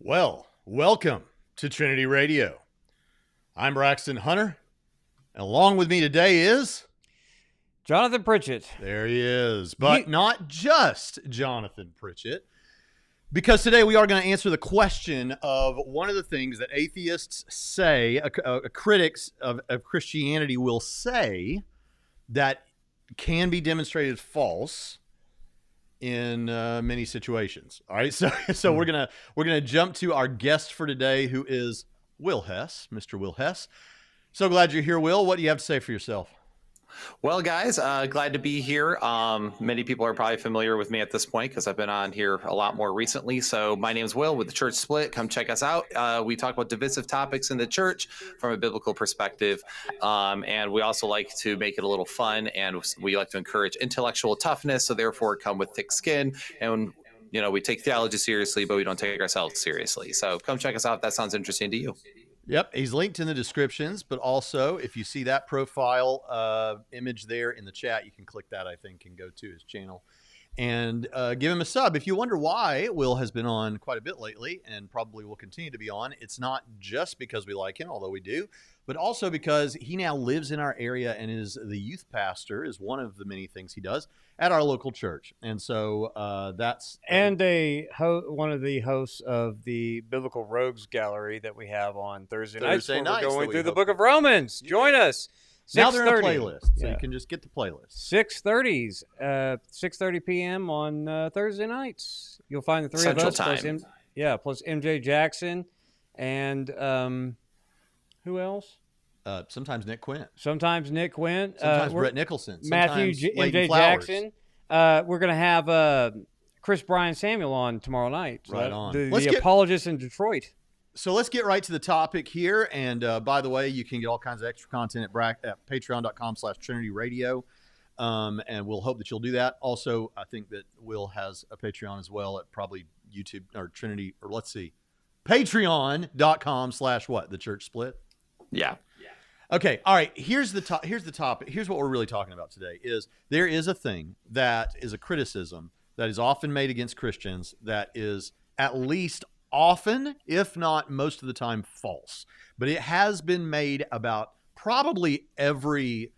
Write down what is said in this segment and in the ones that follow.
Well, welcome to Trinity Radio. I'm Braxton Hunter, and along with me today is... Jonathan Pritchett. There he is, but not just Jonathan Pritchett, because today we are going to answer the question of one of the things that atheists say, critics of Christianity will say that can be demonstrated false in many situations. All right, so we're gonna jump to our guest for today, who is Will Hess, Mr. Will Hess. So glad you're here, Will. What do you have to say for yourself? Well, guys, glad to be here. Many people are probably familiar with me at this point because I've been on here a lot more recently. So my name is Will with the Church Split. Come check us out. We talk about divisive topics in the church from a biblical perspective. And we also like to make it a little fun, and we like to encourage intellectual toughness. So therefore come with thick skin. And, you know, we take theology seriously, but we don't take ourselves seriously. So come check us out if that sounds interesting to you. Yep, he's linked in the descriptions, but also if you see that profile image there in the chat, you can click that, I think, and go to his channel and give him a sub. If you wonder why Will has been on quite a bit lately and probably will continue to be on, it's not just because we like him, although we do, but also because he now lives in our area and is the youth pastor, is one of the many things he does at our local church. And so that's... And one of the hosts of the Biblical Rogues Gallery that we have on Thursday nights. We're going through the Book of Romans. Join us. Now they're in a playlist, so you can just get the playlist. 6:30 p.m. on Thursday nights. You'll find the three Central of us. Time. Plus MJ Jackson and who else? Sometimes Nick Quint. Sometimes Brett Nicholson. Matthew MJ Jackson. We're going to have Chris Bryan Samuel on tomorrow night. Right on. The apologists in Detroit. So let's get right to the topic here. And by the way, you can get all kinds of extra content at patreon.com/TrinityRadio. And we'll hope that you'll do that. Also, I think that Will has a Patreon as well at probably YouTube or Trinity, or let's see, patreon.com/what? The Church Split? Yeah. Okay. All right. Here's the topic. Here's what we're really talking about today is there is a thing that is a criticism that is often made against Christians that is at least often, if not most of the time, false. But it has been made about probably every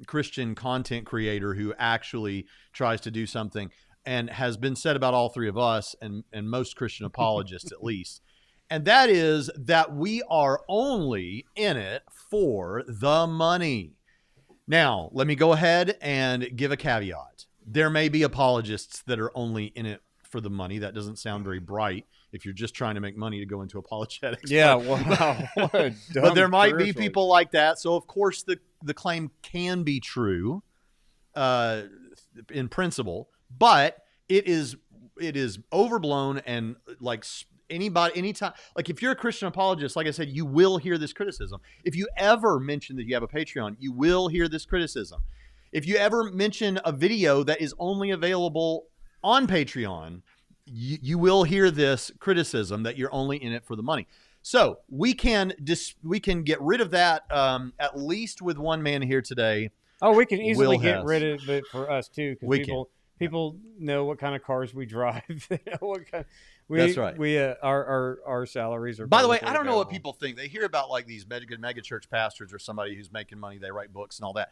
Christian content creator who actually tries to do something, and has been said about all three of us and most Christian apologists at least. And that is that we are only in it for the money. Now, let me go ahead and give a caveat. There may be apologists that are only in it for the money. That doesn't sound very bright if you're just trying to make money to go into apologetics. Yeah, wow. But there might be people like that. So, of course, the claim can be true in principle, but it is overblown and like anytime, like if you're a Christian apologist, like I said, you will hear this criticism. If you ever mention that you have a Patreon, you will hear this criticism. If you ever mention a video that is only available on Patreon, you will hear this criticism that you're only in it for the money. So we can get rid of that at least with one man here today. Oh, we can easily get rid of it for us too, because people know what kind of cars we drive. They know what kind. That's right. Our salaries are. By the way, I don't know what people think. They hear about like these mega church pastors or somebody who's making money. They write books and all that.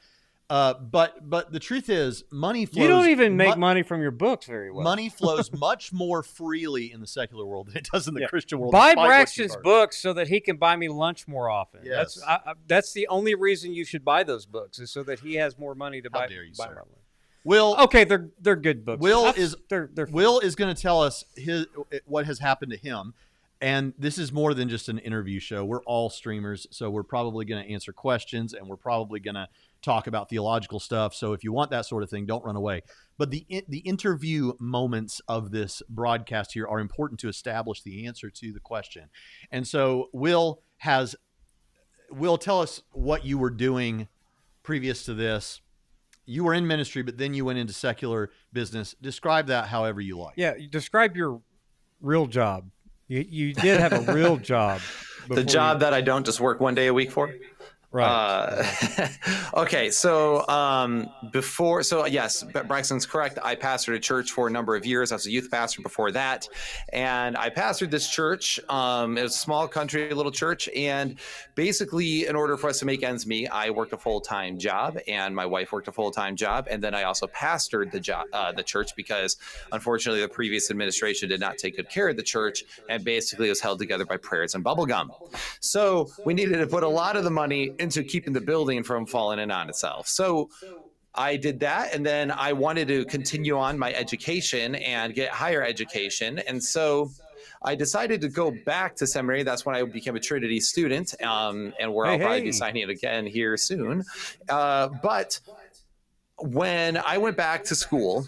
But the truth is, money flows. You don't even make money from your books very well. Money flows much more freely in the secular world than it does in the Christian world. Buy Braxton's books so that he can buy me lunch more often. Yes. That's the only reason you should buy those books, is so that he has more money to buy. How dare you, sir? My lunch. Will, okay, they're good books. Will is going to tell us what has happened to him, and this is more than just an interview show. We're all streamers, so we're probably going to answer questions, and we're probably going to talk about theological stuff. So if you want that sort of thing, don't run away. But the interview moments of this broadcast here are important to establish the answer to the question. And so Will, tell us what you were doing previous to this. You were in ministry, but then you went into secular business. Describe that however you like. Yeah, describe your real job. You did have a real job. The job that I don't just work one day a week for? Right. Okay. So yes, Braxton's correct. I pastored a church for a number of years. I was a youth pastor before that. And I pastored this church. It was a small country, little church. And basically, in order for us to make ends meet, I worked a full-time job and my wife worked a full-time job. And then I also pastored the church because unfortunately the previous administration did not take good care of the church. And basically it was held together by prayers and bubble gum. So we needed to put a lot of the money into keeping the building from falling in on itself. So I did that, and then I wanted to continue on my education and get higher education. And so I decided to go back to seminary. That's when I became a Trinity student, and where I'll probably be signing it again here soon. But when I went back to school,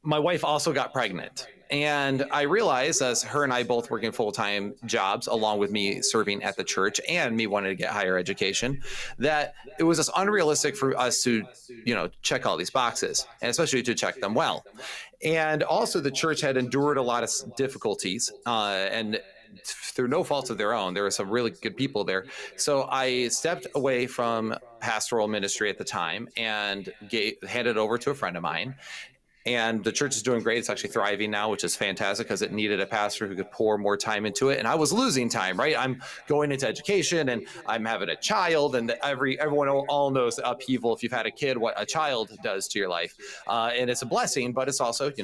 my wife also got pregnant. And I realized, as her and I both working full-time jobs, along with me serving at the church and me wanting to get higher education, that it was just unrealistic for us to, check all these boxes, and especially to check them well. And also the church had endured a lot of difficulties, and through no fault of their own, there were some really good people there. So I stepped away from pastoral ministry at the time and handed it over to a friend of mine. And the church is doing great. It's actually thriving now, which is fantastic because it needed a pastor who could pour more time into it. And I was losing time, right? I'm going into education and I'm having a child, and everyone all knows the upheaval, if you've had a kid, what a child does to your life. And it's a blessing, but it's also, it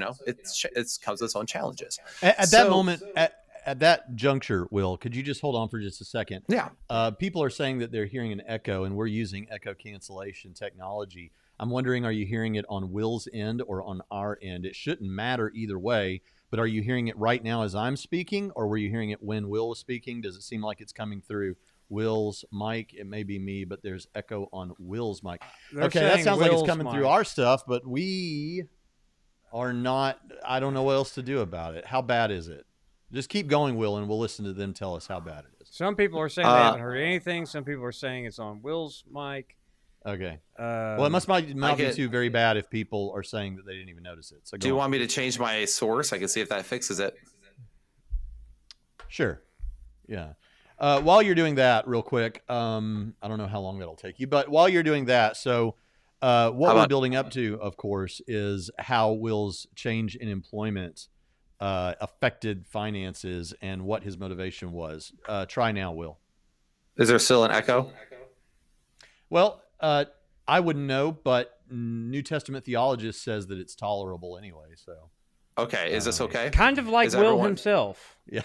comes with its own challenges. At that moment, at that juncture, Will, could you just hold on for just a second? Yeah. People are saying that they're hearing an echo, and we're using echo cancellation technology. I'm wondering, are you hearing it on Will's end or on our end? It shouldn't matter either way, but are you hearing it right now as I'm speaking, or were you hearing it when Will was speaking? Does it seem like it's coming through Will's mic? It may be me, but there's echo on Will's mic. Okay, that sounds like it's coming through our stuff, but we are not. I don't know what else to do about it. How bad is it? Just keep going, Will, and we'll listen to them tell us how bad it is. Some people are saying they haven't heard anything. Some people are saying it's on Will's mic. Okay. Well, it must not be too very bad if people are saying that they didn't even notice it. So do you want me to change my source? I can see if that fixes it. Sure. Yeah. While you're doing that, real quick, I don't know how long that'll take you, but while you're doing that, so what we're building up to, of course, is how Will's change in employment affected finances and what his motivation was. Try now, Will. Is there still an echo? Well, I wouldn't know, but New Testament theologist says that it's tolerable anyway. So, okay, is this okay? Kind of like Will himself. Yeah,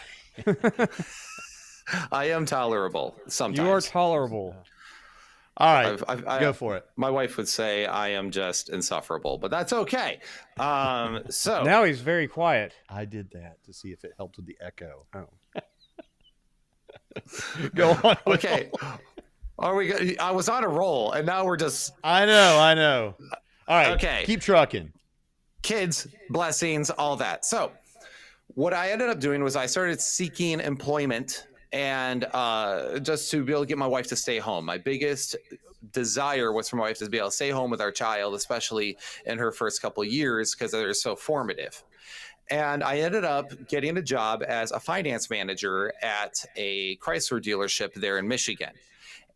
I am tolerable sometimes. You are tolerable. All right, go for it. My wife would say I am just insufferable, but that's okay. So now he's very quiet. I did that to see if it helped with the echo. Oh, go on. Okay. Are we? I was on a roll, and now we're just. I know. All right. Okay. Keep trucking. Kids, blessings, all that. So, what I ended up doing was I started seeking employment, and just to be able to get my wife to stay home. My biggest desire was for my wife to be able to stay home with our child, especially in her first couple of years, because they're so formative. And I ended up getting a job as a finance manager at a Chrysler dealership there in Michigan.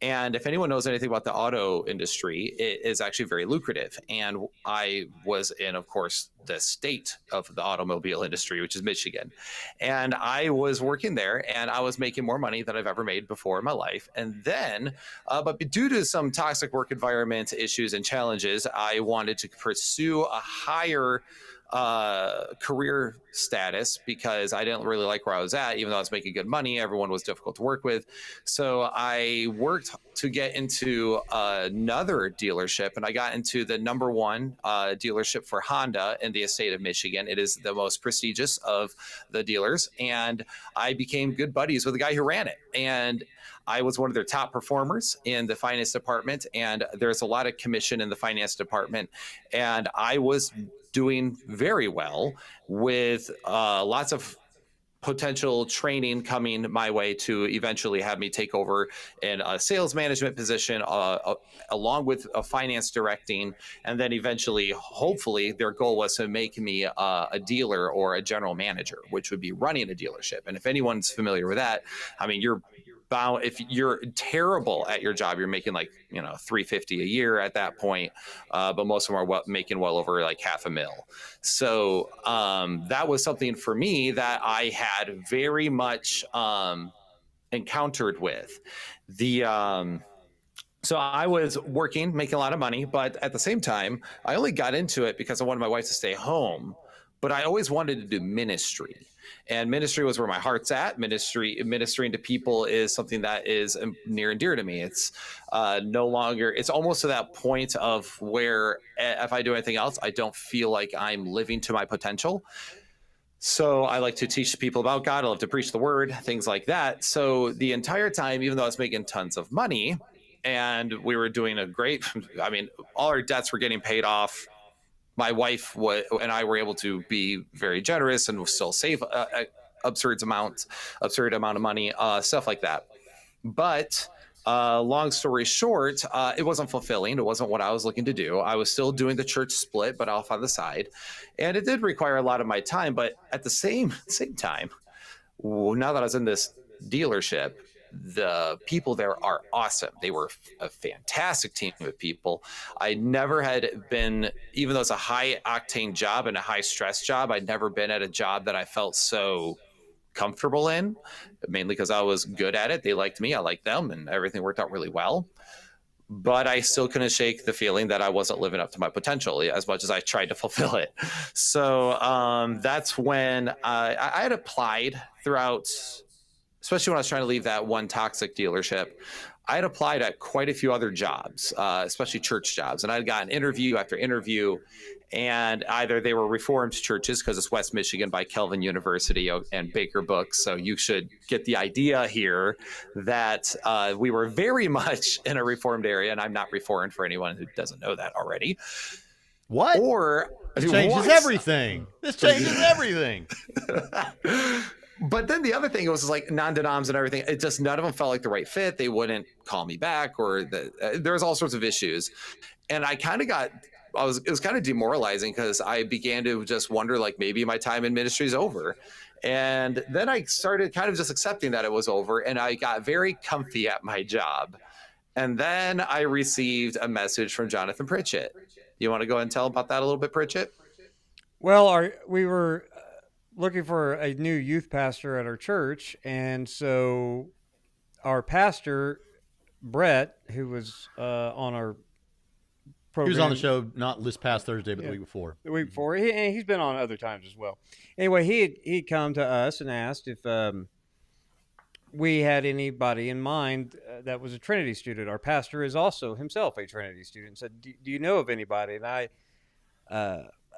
And if anyone knows anything about the auto industry, it is actually very lucrative. And I was in, of course, the state of the automobile industry, which is Michigan. And I was working there, and I was making more money than I've ever made before in my life. And then, but due to some toxic work environment issues and challenges, I wanted to pursue a higher career status because I didn't really like where I was at, even though I was making good money. Everyone was difficult to work with. So I worked to get into another dealership, and I got into the number one dealership for Honda in the state of Michigan. It is the most prestigious of the dealers, and I became good buddies with the guy who ran it. And I was one of their top performers in the finance department, and there's a lot of commission in the finance department, and I was doing very well with lots of potential training coming my way to eventually have me take over in a sales management position along with a finance directing. And then eventually, hopefully, their goal was to make me a dealer or a general manager, which would be running a dealership. And if anyone's familiar with that, I mean, you're bound, if you're terrible at your job, you're making like, $350 a year at that point. But most of them are making well over like $500,000. So that was something for me that I had very much encountered with so I was working, making a lot of money, but at the same time, I only got into it because I wanted my wife to stay home. But I always wanted to do ministry, and ministry was where my heart's at. Ministering to people is something that is near and dear to me. It's no longer, it's almost to that point of where if I do anything else, I don't feel like I'm living to my potential. So I like to teach people about God. I love to preach the word, things like that. So the entire time, even though I was making tons of money and we were doing all our debts were getting paid off. My wife and I were able to be very generous and still save absurd amount of money, stuff like that. But long story short, it wasn't fulfilling. It wasn't what I was looking to do. I was still doing the church split, but off on the side. And it did require a lot of my time. But at the same time, now that I was in this dealership, the people there are awesome. They were a fantastic team of people. I never had been, even though it's a high octane job and a high stress job, I'd never been at a job that I felt so comfortable in, mainly because I was good at it. They liked me, I liked them, and everything worked out really well. But I still couldn't shake the feeling that I wasn't living up to my potential as much as I tried to fulfill it. So that's when I had applied throughout, especially when I was trying to leave that one toxic dealership. I had applied at quite a few other jobs, especially church jobs. And I'd gotten interview after interview, and either they were Reformed churches, because it's West Michigan by Calvin University and Baker Books. So you should get the idea here that we were very much in a Reformed area. And I'm not Reformed for anyone who doesn't know that already. What? Or this changes everything. This changes everything. But then the other thing was like non-denoms and everything. It just, none of them felt like the right fit. They wouldn't call me back, or there was all sorts of issues. And I kind of it was kind of demoralizing, because I began to just wonder, like, maybe my time in ministry is over. And then I started kind of just accepting that it was over, and I got very comfy at my job. And then I received a message from Jonathan Pritchett. You want to go and tell about that a little bit, Pritchett? Well, we were looking for a new youth pastor at our church, and so our pastor Brett, who was on our program, he was on the show not this past Thursday, but the week before. The week before, he's been on other times as well. Anyway, he'd come to us and asked if we had anybody in mind that was a Trinity student. Our pastor is also himself a Trinity student. Said, "Do you know of anybody?" And I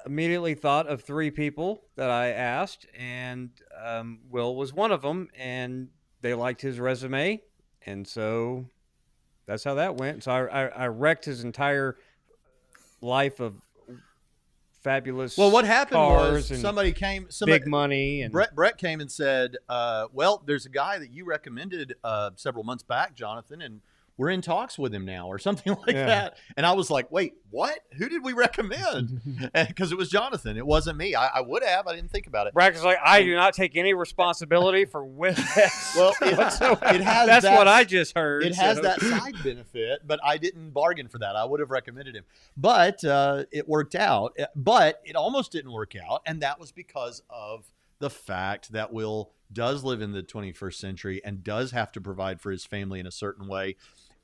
immediately thought of 3 people that I asked, and Will was one of them, and they liked his resume, and so that's how that went. So I wrecked his entire life of fabulous. Well, what happened was somebody big money, and Brett came and said, well, there's a guy that you recommended several months back, Jonathan, and we're in talks with him now, or something like that. And I was like, wait, what? Who did we recommend? Because it was Jonathan. It wasn't me. I would have. I didn't think about it. Brack is like, I do not take any responsibility for with Hess. Well, it has that's what I just heard. It has that side benefit, but I didn't bargain for that. I would have recommended him. But it worked out. But it almost didn't work out. And that was because of the fact that Will does live in the 21st century and does have to provide for his family in a certain way.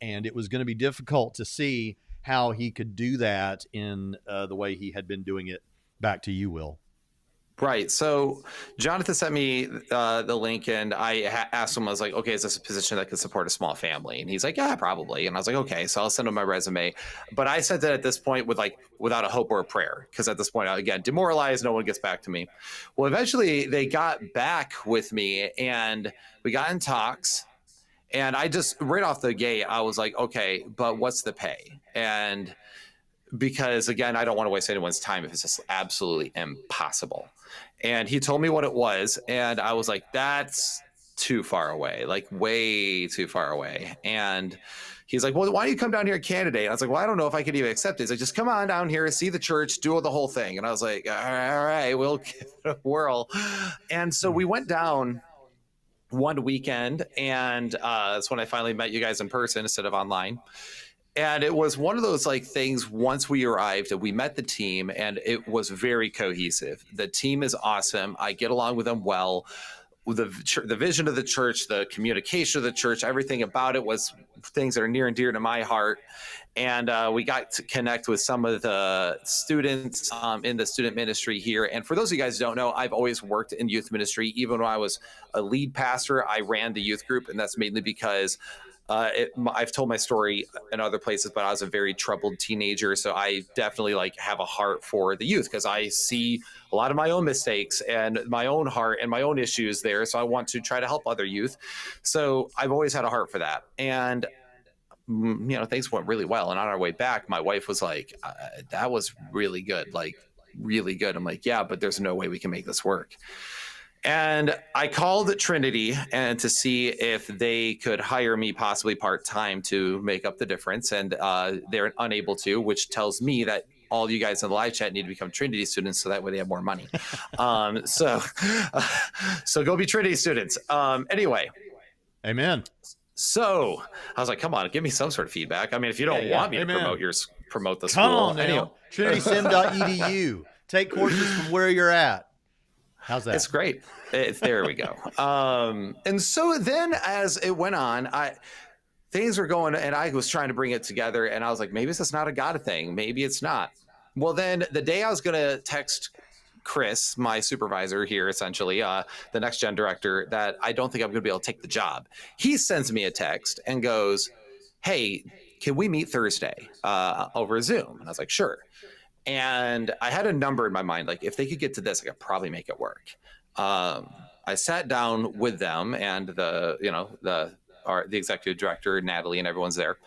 And it was going to be difficult to see how he could do that in the way he had been doing it. Back to you, Will. Right. So Jonathan sent me the link, and I asked him, I was like, okay, is this a position that could support a small family? And he's like, yeah, probably. And I was like, okay, so I'll send him my resume. But I sent it at this point without a hope or a prayer, because at this point, again, demoralized, no one gets back to me. Well, eventually they got back with me, and we got in talks. And I just, right off the gate, I was like, okay, but what's the pay? And because, again, I don't want to waste anyone's time if it's just absolutely impossible. And he told me what it was, and I was like, that's too far away, like way too far away. And he's like, well, why don't you come down here and candidate? And I was like, well, I don't know if I could even accept it. He's like, just come on down here, see the church, do the whole thing. And I was like, all right, we'll give it a whirl. And so we went down. one weekend, and that's when I finally met you guys in person instead of online. And it was one of those like things. Once we arrived and we met the team, and it was very cohesive. The team is awesome. I get along with them well. The vision of the church, the communication of the church, everything about it was things that are near and dear to my heart. And we got to connect with some of the students in the student ministry here. And for those of you guys who don't know, I've always worked in youth ministry. Even when I was a lead pastor, I ran the youth group, and that's mainly because I've told my story in other places, but I was a very troubled teenager. So I definitely like have a heart for the youth because I see a lot of my own mistakes and my own heart and my own issues there. So I want to try to help other youth. So I've always had a heart for that. And, things went really well. And on our way back, my wife was like, that was really good. Like really good. I'm like, yeah, but there's no way we can make this work. And I called Trinity and to see if they could hire me possibly part-time to make up the difference. And they're unable to, which tells me that all you guys in the live chat need to become Trinity students so that way they have more money. So go be Trinity students. Anyway. Amen. So I was like, come on, give me some sort of feedback. I mean, if you don't want me to promote the school. Come on now. Anyway. TrinitySem.edu. Take courses from where you're at. How's that? It's great. There we go. And so then as it went on, things were going, and I was trying to bring it together, and I was like, maybe this is not a God thing. Maybe it's not. Well, then the day I was going to text Chris, my supervisor here, essentially, the next gen director, that I don't think I'm going to be able to take the job. He sends me a text and goes, hey, can we meet Thursday over Zoom? And I was like, sure. And I had a number in my mind, like if they could get to this, I could probably make it work. I sat down with them and the executive director, Natalie, and everyone's there.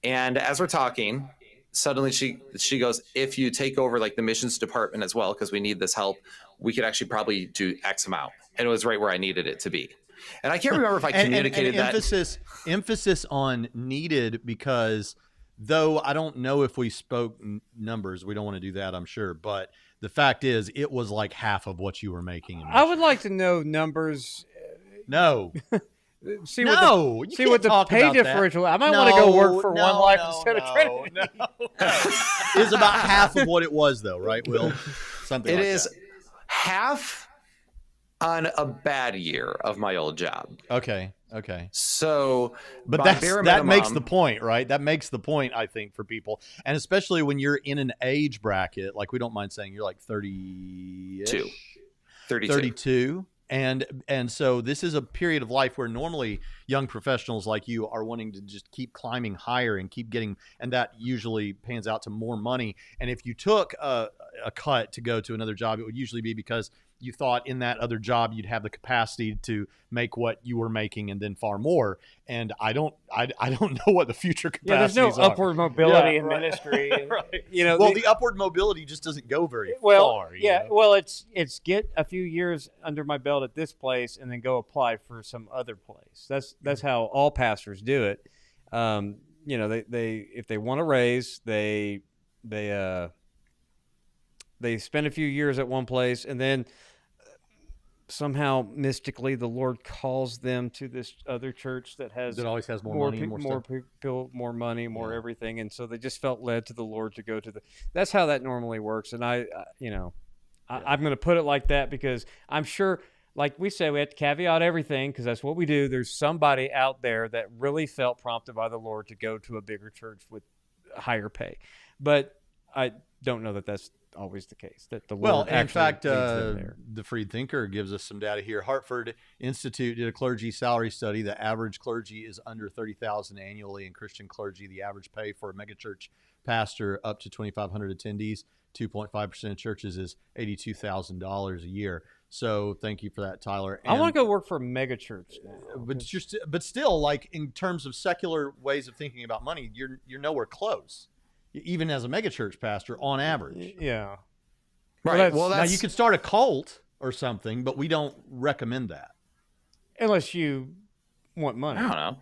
And as we're talking, suddenly she goes, if you take over like the missions department as well, because we need this help, we could actually probably do X amount. And it was right where I needed it to be. And I can't remember if I communicated that. Emphasis on needed, because though I don't know if we spoke numbers, we don't want to do that, I'm sure. But the fact is, it was like half of what you were making. I would like to know numbers. No. See what the pay differential. I might want to go work for One Life instead of Trinity. It's about half of what it was, though, right, Will? Something like that. It is half on a bad year of my old job. Okay. So, but that makes the point, right? That makes the point, I think, for people, and especially when you're in an age bracket, like we don't mind saying you're like 32. 32. And so this is a period of life where normally young professionals like you are wanting to just keep climbing higher and keep getting, and that usually pans out to more money. And if you took a cut to go to another job, it would usually be because you thought in that other job you'd have the capacity to make what you were making and then far more. And I don't know what the future capacities are. There's no upward mobility in ministry. Right. The upward mobility just doesn't go very far. Well, it's get a few years under my belt at this place and then go apply for some other place. That's how all pastors do it. They if they want to raise, they spend a few years at one place, and then somehow mystically the Lord calls them to this other church that always has more money, more people, more money, more everything, and so they just felt led to the Lord to go to that's how that normally works. And I'm going to put it like that because I'm sure, like we said, we have to caveat everything because that's what we do. There's somebody out there that really felt prompted by the Lord to go to a bigger church with higher pay, but I don't know that that's always the case, that the Lord in fact, the Freed Thinker gives us some data here. Hartford Institute did a clergy salary study. The average clergy is under $30,000 annually. In Christian clergy, the average pay for a megachurch pastor up to 2,500 attendees, 2.5% of churches, is $82,000 a year. So thank you for that, Tyler. I want to go work for a megachurch now. But still, like in terms of secular ways of thinking about money, you're nowhere close. Even as a megachurch pastor, on average. Yeah. Right. Well, now you could start a cult or something, but we don't recommend that. Unless you want money. I don't know.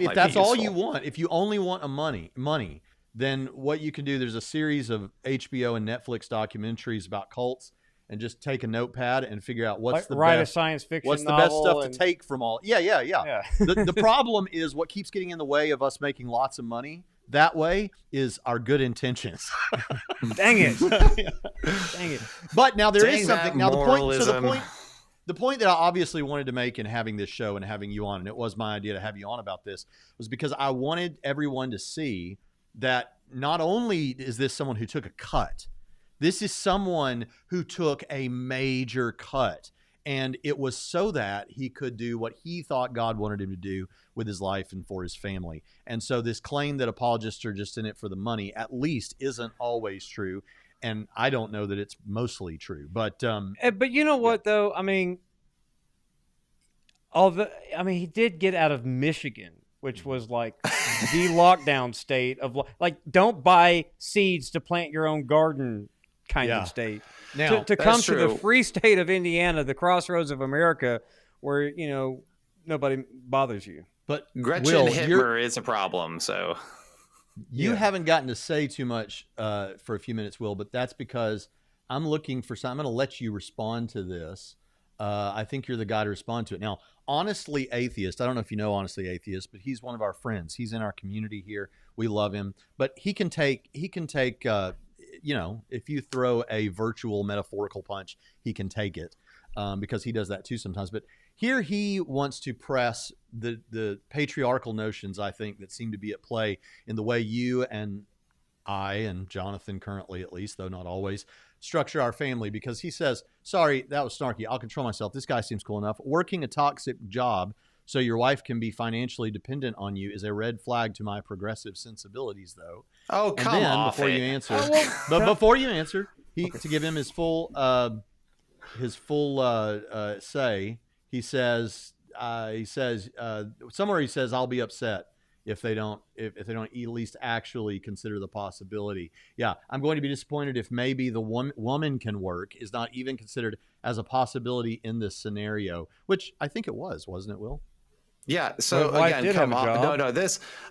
If that's all you want, if you only want money, then what you can do, there's a series of HBO and Netflix documentaries about cults, and just take a notepad and figure out what's the write best, a science fiction what's the best novel stuff to take from all. Yeah. The problem is what keeps getting in the way of us making lots of money that way is our good intentions. Dang it. But now there is something. Now moralism. the point that I obviously wanted to make in having this show and having you on, and it was my idea to have you on about this, was because I wanted everyone to see that not only is this someone who took a cut, this is someone who took a major cut. And it was so that he could do what he thought God wanted him to do with his life and for his family. And so this claim that apologists are just in it for the money, at least, isn't always true. And I don't know that it's mostly true. But you know what, though? I mean, he did get out of Michigan, which was like the lockdown state of like, don't buy seeds to plant your own garden kind of state. Now, to come to the free state of Indiana, the crossroads of America, where nobody bothers you. But Gretchen Hitler is a problem. So you haven't gotten to say too much for a few minutes, Will, but that's because I'm looking for something. I'm going to let you respond to this. I think you're the guy to respond to it. Now, Honestly Atheist, I don't know if you know Honestly Atheist, but he's one of our friends. He's in our community here. We love him. But he can take if you throw a virtual metaphorical punch, he can take it because he does that too sometimes. But here he wants to press the patriarchal notions, I think, that seem to be at play in the way you and I and Jonathan currently, at least, though not always, structure our family, because he says, sorry, that was snarky. I'll control myself. This guy seems cool enough. Working a toxic job so your wife can be financially dependent on you is a red flag to my progressive sensibilities, though. Oh, come on. Before you answer, before you answer, to give him his full say, he says somewhere he says, I'll be upset if they don't at least actually consider the possibility. Yeah, I'm going to be disappointed if maybe the woman can work is not even considered as a possibility in this scenario, which I think it was, wasn't it, Will? Yeah. So again, come on. No,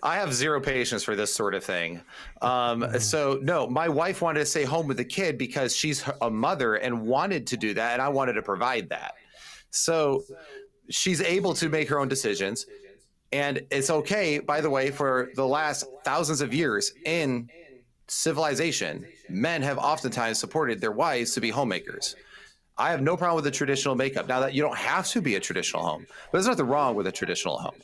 I have zero patience for this sort of thing. So no, my wife wanted to stay home with the kid because she's a mother and wanted to do that. And I wanted to provide that. So she's able to make her own decisions. And it's okay, by the way, for the last thousands of years in civilization, men have oftentimes supported their wives to be homemakers. I have no problem with the traditional makeup. Now that you don't have to be a traditional home, but there's nothing wrong with a traditional home.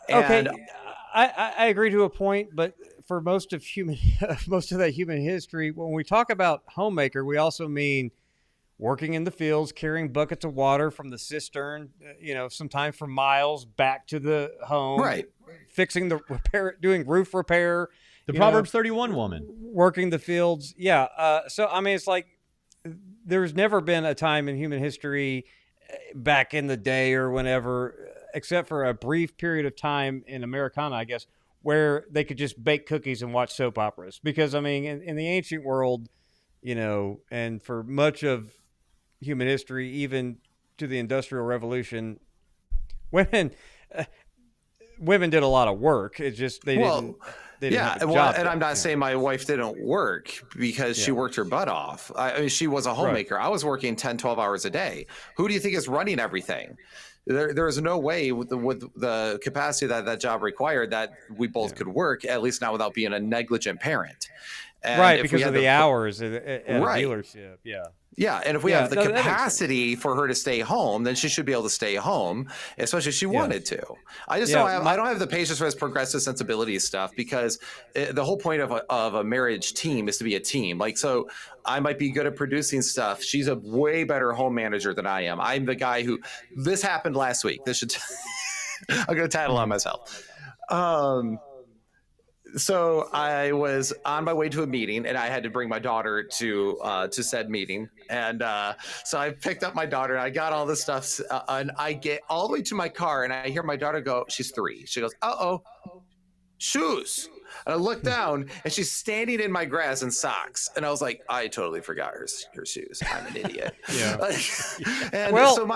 And okay, I agree to a point, but for most of that human history, when we talk about homemaker, we also mean working in the fields, carrying buckets of water from the cistern, sometimes for miles back to the home, right? Fixing the repair, doing roof repair. The Proverbs 31 woman working the fields. Yeah. So I mean, it's like there's never been a time in human history back in the day or whenever, except for a brief period of time in Americana, I guess, where they could just bake cookies and watch soap operas. Because I mean, in the ancient world, and for much of human history, even to the Industrial Revolution, women did a lot of work. It's just they didn't have a job. And I'm not saying my wife didn't work because she worked her butt off. I mean, she was a homemaker. Right. I was working 10, 12 hours a day. Who do you think is running everything? There is no way with the capacity that job required that we both could work, at least not without being a negligent parent. And right, because of the hours at a dealership. Yeah. Yeah, and if we have the capacity for her to stay home, then she should be able to stay home, especially if she wanted to. I just I don't have the patience for this progressive sensibility stuff, because the whole point of a marriage team is to be a team. Like, so I might be good at producing stuff. She's a way better home manager than I am. I'm the guy who, this happened last week. This should, I'm going to tattle on myself. So I was on my way to a meeting, and I had to bring my daughter to said meeting. And so I picked up my daughter, and I got all this stuff, and I get all the way to my car, and I hear my daughter go, she's 3. She goes, uh-oh, shoes. And I look down, and she's standing in my grass in socks. And I was like, I totally forgot her shoes. I'm an idiot. Yeah. And well, so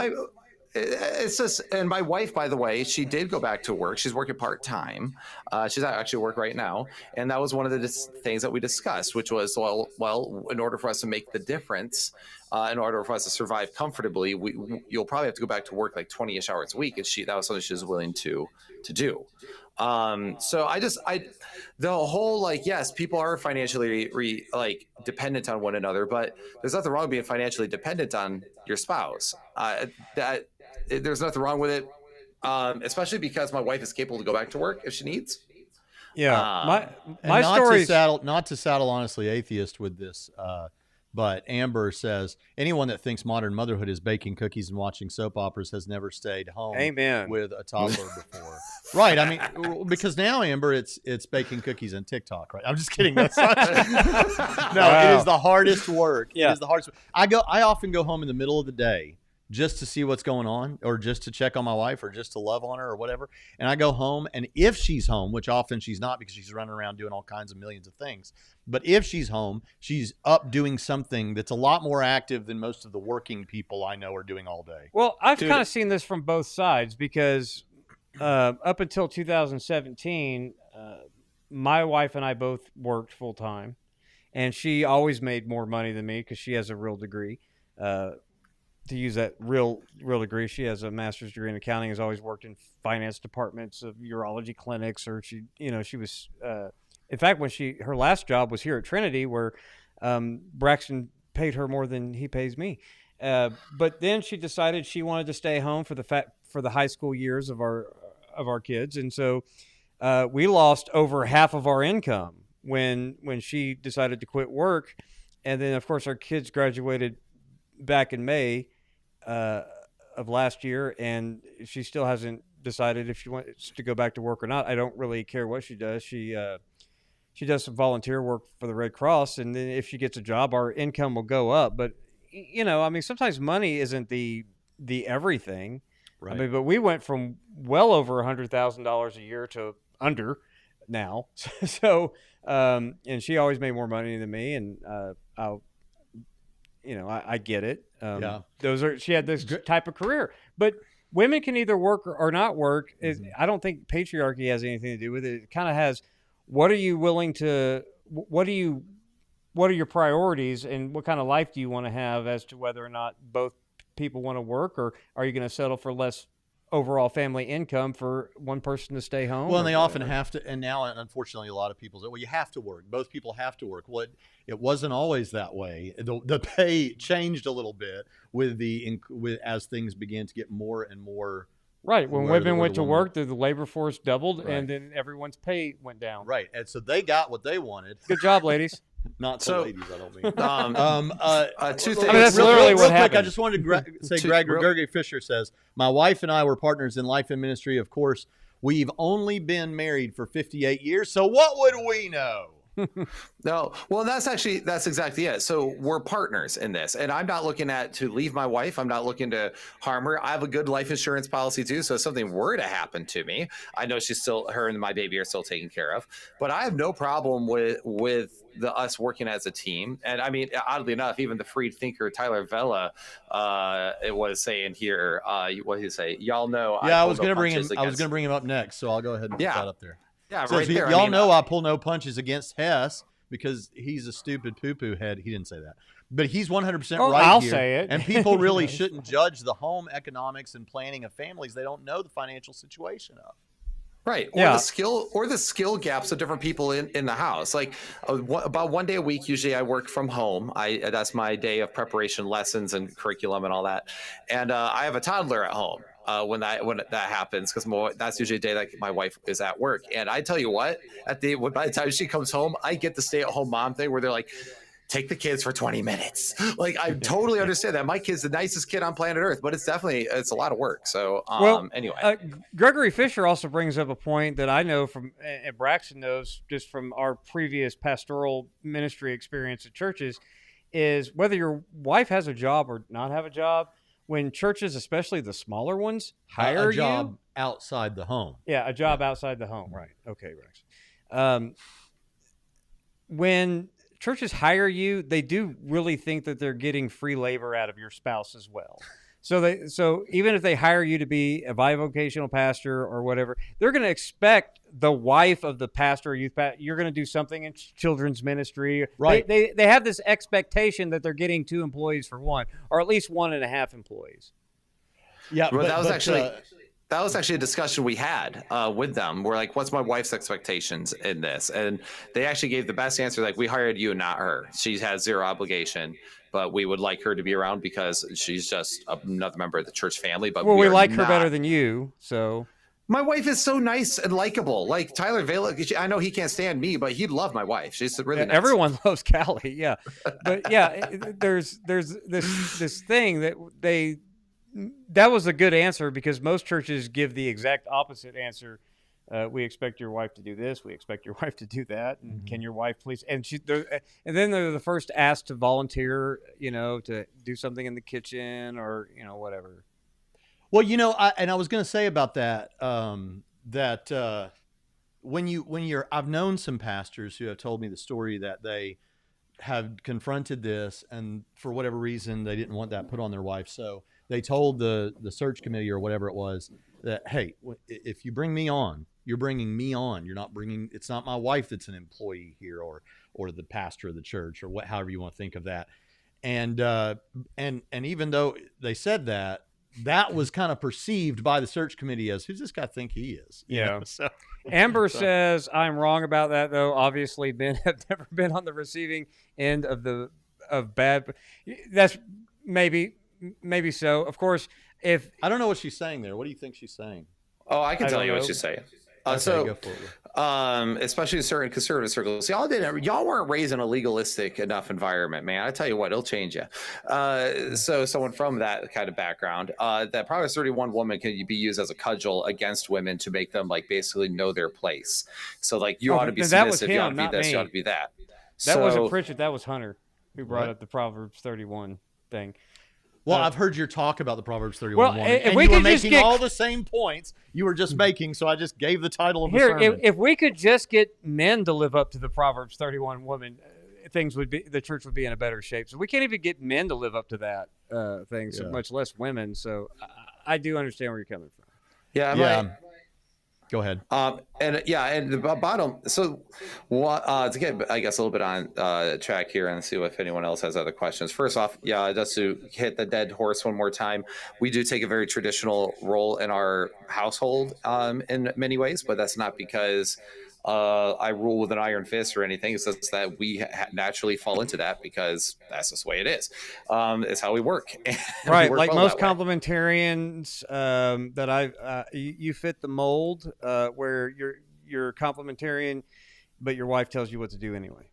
it's just, and my wife, by the way, she did go back to work. She's working part-time. She's actually at work right now. And that was one of the things that we discussed, which was, well, in order for us to make the difference, in order for us to survive comfortably, you'll probably have to go back to work like 20-ish hours a week. And that was something she was willing to do. So the whole, like, yes, people are financially dependent on one another, but there's nothing wrong with being financially dependent on your spouse. There's nothing wrong with it. Especially because my wife is capable to go back to work if she needs. Yeah. My story, not to saddle honestly atheist with this, but Amber says anyone that thinks modern motherhood is baking cookies and watching soap operas has never stayed home Amen. with a toddler before. Right. I mean, because now, Amber, it's baking cookies and TikTok, right? I'm just kidding. That's not no, wow. It is the hardest work. Yeah. It is the hardest work. I often go home in the middle of the day just to see what's going on, or just to check on my wife, or just to love on her, or whatever. And I go home, and if she's home, which often she's not because she's running around doing all kinds of millions of things, but if she's home, she's up doing something that's a lot more active than most of the working people I know are doing all day. Well, I've kind of seen this from both sides, because up until 2017, my wife and I both worked full time, and she always made more money than me because she has a real degree. To use that real degree, she has a master's degree in accounting, has always worked in finance departments of urology clinics, or she was, in fact, her last job was here at Trinity, where Braxton paid her more than he pays me. But then she decided she wanted to stay home for the high school years of our kids. And so we lost over half of our income when she decided to quit work. And then, of course, our kids graduated back in May of last year, and she still hasn't decided if she wants to go back to work or not. I don't really care what she does. She does some volunteer work for the Red Cross, and then if she gets a job, our income will go up. But I mean, sometimes money isn't the everything. Right. I mean, but we went from well over $100,000 a year to under now. So, and she always made more money than me, and I get it. She had this type of career, but women can either work or not work. Mm-hmm. I don't think patriarchy has anything to do with it. It kind of has, what are you willing to, what are your priorities, and what kind of life do you want to have, as to whether or not both people want to work, or are you going to settle for less overall family income for one person to stay home? Well, and they often have to, and now, unfortunately, a lot of people say, well, you have to work. Both people have to work. Well, it wasn't always that way. The pay changed a little bit with as things began to get more and more. Right. When women went to work, the labor force doubled, right, and then everyone's pay went down. Right. And so they got what they wanted. Good job, ladies. Not so, ladies, I don't mean. Two things. I mean, that's literally what happened. I just wanted to say, Gregory Fisher says, my wife and I were partners in life and ministry. Of course, we've only been married for 58 years. So what would we know? No, well, that's exactly it. So we're partners in this, and I'm not looking to leave my wife. I'm not looking to harm her. I have a good life insurance policy too. So if something were to happen to me, I know her and my baby are still taken care of. But I have no problem with us working as a team. And I mean, oddly enough, even the freed thinker Tyler Vela, it was saying here, what did he say? Y'all know. Yeah, I was going to bring him up next, so I'll go ahead and put that up there. Yeah, so right there. Y'all know I pull no punches against Hess because he's a stupid poo-poo head. He didn't say that. But he's 100% right I'll here. say it. And people really shouldn't judge the home economics and planning of families they don't know the financial situation of. Right. Or the skill gaps of different people in the house. Like about one day a week, usually I work from home. That's my day of preparation, lessons and curriculum and all that. And I have a toddler at home. When that happens, because that's usually a day that my wife is at work. And I tell you what, by the time she comes home, I get the stay-at-home mom thing where they're like, take the kids for 20 minutes. Like, I totally understand that. My kid's the nicest kid on planet Earth, but it's a lot of work. So anyway. Gregory Fisher also brings up a point that I know from, and Braxton knows just from our previous pastoral ministry experience at churches, is whether your wife has a job or not have a job, when churches, especially the smaller ones, hire a job outside the home. Yeah, a job outside the home. Right. Okay, Rex. When churches hire you, they do really think that they're getting free labor out of your spouse as well. So even if they hire you to be a bivocational pastor or whatever, they're going to expect the wife of the pastor or youth pastor, you're going to do something in children's ministry. Right. They have this expectation that they're getting 2 employees for one, or at least 1.5 employees. Yeah, Well, that was actually a discussion we had with them. We're like, what's my wife's expectations in this? And they actually gave the best answer. Like, we hired you, not her. She has zero obligation, but we would like her to be around because she's just another member of the church family. But we like her better than you. So my wife is so nice and likable. Like Tyler Vela, I know he can't stand me, but he'd love my wife. She's really nice. Everyone loves Callie. Yeah. But yeah, there's this thing that was a good answer, because most churches give the exact opposite answer. We expect your wife to do this. We expect your wife to do that. And can your wife please? And then they're the first asked to volunteer, to do something in the kitchen or, whatever. Well, I was going to say about that, I've known some pastors who have told me the story that they have confronted this, and for whatever reason, they didn't want that put on their wife. So they told the search committee or whatever it was that, hey, if you bring me on, you're bringing me on. It's not my wife that's an employee here or the pastor of the church or however you want to think of that. And even though they said that was kind of perceived by the search committee as, who's this guy think he is? Yeah. So, Amber says, I'm wrong about that, though. Obviously, Ben have never been on the receiving end of bad. That's maybe so. Of course, if I don't know what she's saying there. What do you think she's saying? Oh, I can tell you what she's saying. Go for it. Especially in certain conservative circles, y'all weren't raised in a legalistic enough environment, man. I tell you what, it'll change you. So someone from that kind of background, that Proverbs 31 woman can be used as a cudgel against women to make them like basically know their place. So like you ought to be submissive, you ought to be this, you ought to be that. That wasn't Pritchett, that was Hunter who brought up the Proverbs 31 thing. Well, I've heard your talk about the Proverbs 31 woman, and we you were making all the same points you were just making, so I just gave the title of the sermon. If we could just get men to live up to the Proverbs 31 woman, the church would be in a better shape. So we can't even get men to live up to that thing, so much less women. So I do understand where you're coming from. Yeah. Go ahead. And the bottom. So, to get, I guess, a little bit on track here and see if anyone else has other questions. First off, just to hit the dead horse one more time, we do take a very traditional role in our household in many ways, but that's not because I rule with an iron fist or anything. It's just that we naturally fall into that because that's just the way it is. It's how we work. Right. Like most complementarians you fit the mold where you're complementarian, but your wife tells you what to do anyway.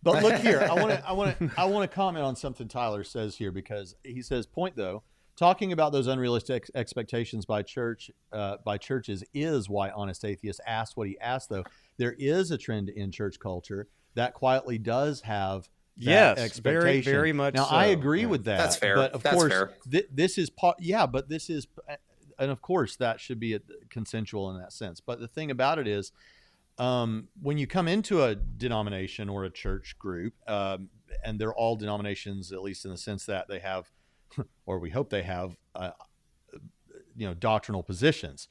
But look here, I want to comment on something Tyler says here, because he says, point though, talking about those unrealistic expectations by churches is why Honest Atheist asked what he asked, though. There is a trend in church culture that quietly does have that expectation. Very, very much now, so. I agree with that. That's fair. But of course, this is but this is, and of course, that should be consensual in that sense. But the thing about it is, when you come into a denomination or a church group, and they're all denominations, at least in the sense that they have, or we hope they have, doctrinal positions.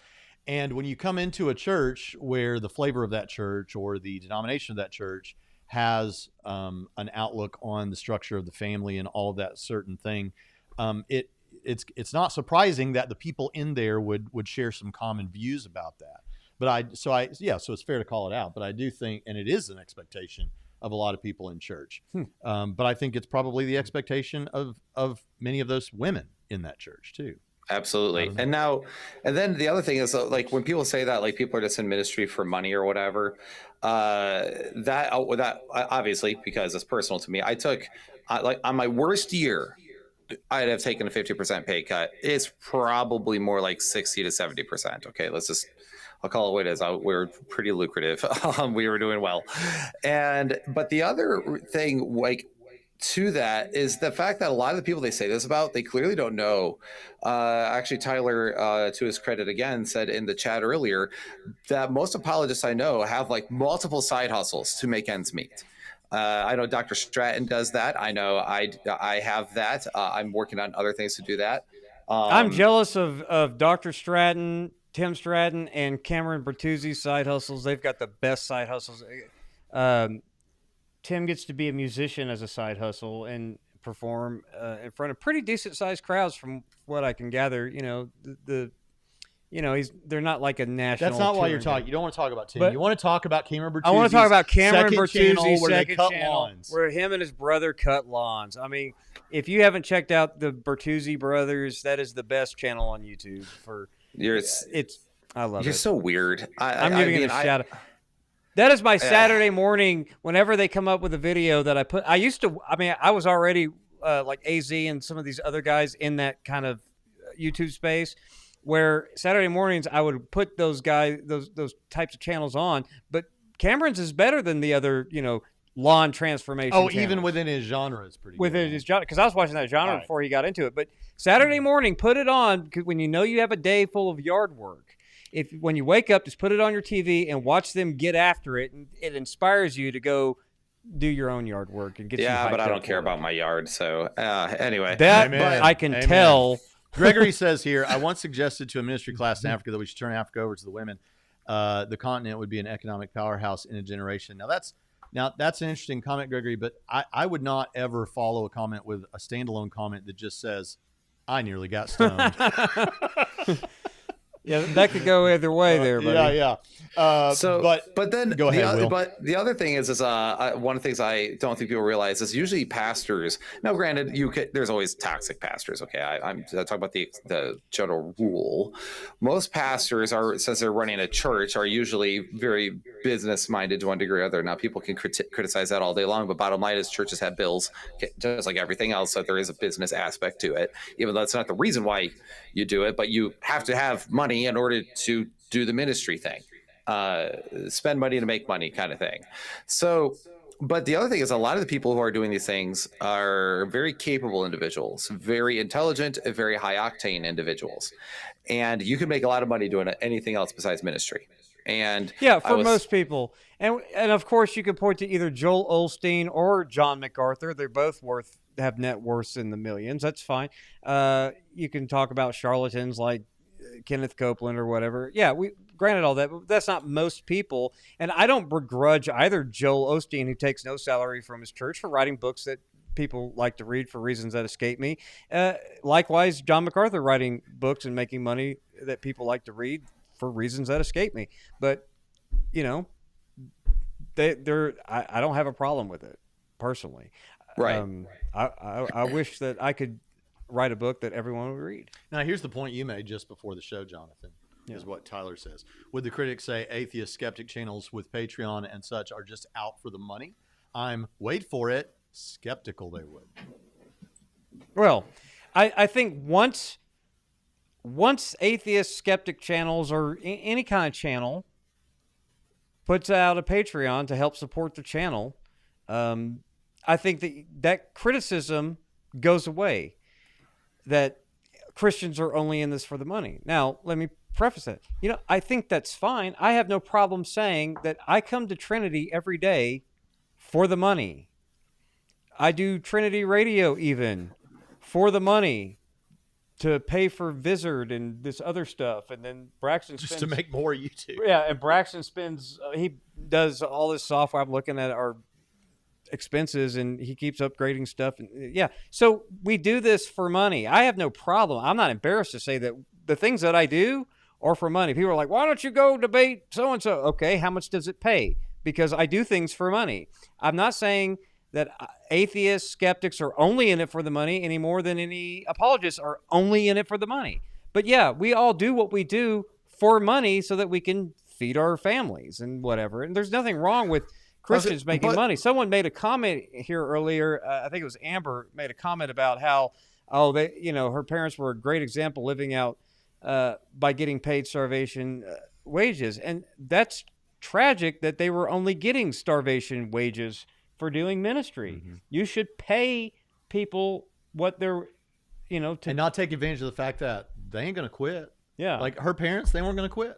And when you come into a church where the flavor of that church or the denomination of that church has an outlook on the structure of the family and all of that certain thing, it's not surprising that the people in there would share some common views about that. So it's fair to call it out. But I do think, and it is an expectation of a lot of people in church. But I think it's probably the expectation of many of those women in that church too. Absolutely. And then the other thing is, like, when people say that, like, people are just in ministry for money or whatever, that obviously, because it's personal to me, I took, like, on my worst year, I'd have taken a 50% pay cut. It's probably more like 60 to 70%. Okay, I'll call it what it is. We're pretty lucrative. We were doing well. But the other thing, like, to that is the fact that a lot of the people they say this about, they clearly don't know. Actually, Tyler, to his credit again, said in the chat earlier that most apologists I know have like multiple side hustles to make ends meet. I know Dr. Stratton does that. I know I have that. I'm working on other things to do that. I'm jealous of Dr. Stratton, Tim Stratton, and Cameron Bertuzzi's side hustles. They've got the best side hustles. Tim gets to be a musician as a side hustle and perform in front of pretty decent sized crowds, from what I can gather. They're not like a national. That's not why you're talking. You don't want to talk about Tim. But you want to talk about Cameron Bertuzzi's I want to talk about Cameron second channel Bertuzzi's where second they cut channel, lawns. where him and his brother cut lawns. I mean, if you haven't checked out the Bertuzzi brothers, that is the best channel on YouTube. I love it. You're so weird. I'm giving it a shout out. That is my Saturday morning. Whenever they come up with a video that I was already like AZ and some of these other guys in that kind of YouTube space, where Saturday mornings I would put those types of channels on. But Cameron's is better than the other, lawn transformation. Oh, channels. even within his genre, it's pretty within good. his genre, because I was watching that genre before he got into it. But Saturday morning, put it on, because when you have a day full of yard work. When you wake up, just put it on your TV and watch them get after it, and it inspires you to go do your own yard work and get. Yeah, but I don't care about my yard. So anyway, I can tell. Gregory says here, I once suggested to a ministry class in Africa that we should turn Africa over to the women. The continent would be an economic powerhouse in a generation. Now that's an interesting comment, Gregory, but I would not ever follow a comment with a standalone comment that just says, "I nearly got stoned." Yeah, that could go either way there, buddy. Yeah. But then go ahead, Will. But the other thing is one of the things I don't think people realize is usually pastors. Now, granted, there's always toxic pastors. Okay, I'm talking about the general rule. Most pastors since they're running a church, are usually very business minded to one degree or other. Now, people can criticize that all day long, but bottom line is churches have bills, just like everything else. So there is a business aspect to it, even though that's not the reason why you do it. But you have to have money in order to do the ministry thing. Spend money to make money kind of thing. So, but the other thing is a lot of the people who are doing these things are very capable individuals, very intelligent, very high octane individuals. And you can make a lot of money doing anything else besides ministry. And yeah, for most people. And of course you can point to either Joel Osteen or John MacArthur. They're both have net worths in the millions. That's fine. You can talk about charlatans like Kenneth Copeland or whatever. Yeah, granted all that, but that's not most people. And I don't begrudge either Joel Osteen, who takes no salary from his church, for writing books that people like to read for reasons that escape me. Likewise, John MacArthur writing books and making money that people like to read for reasons that escape me. But, I don't have a problem with it, personally. Right. I wish that I could write a book that everyone would read. Now, here's the point you made just before the show, Jonathan, is what Tyler says. Would the critics say atheist skeptic channels with Patreon and such are just out for the money? I'm, wait for it, skeptical they would. Well, I think once atheist skeptic channels or any kind of channel puts out a Patreon to help support the channel, I think that criticism goes away. That Christians are only in this for the money. Now, let me preface that. I think that's fine. I have no problem saying that I come to Trinity every day for the money. I do Trinity Radio even for the money, to pay for Vizard and this other stuff. And then Braxton just to make more YouTube. Yeah, and Braxton he does all this software. I'm looking at our expenses and he keeps upgrading stuff. And yeah, so we do this for money. I have no problem. I'm not embarrassed to say that the things that I do are for money. People are like, why don't you go debate so-and-so? Okay, how much does it pay? Because I do things for money. I'm not saying that atheists, skeptics are only in it for the money any more than any apologists are only in it for the money. But yeah, we all do what we do for money so that we can feed our families and whatever. And there's nothing wrong with Christians making money. Someone made a comment here earlier. I think it was Amber made a comment about how, her parents were a great example living out by getting paid starvation wages. And that's tragic that they were only getting starvation wages for doing ministry. Mm-hmm. You should pay people what they're, and not take advantage of the fact that they ain't going to quit. Yeah. Like her parents, they weren't going to quit.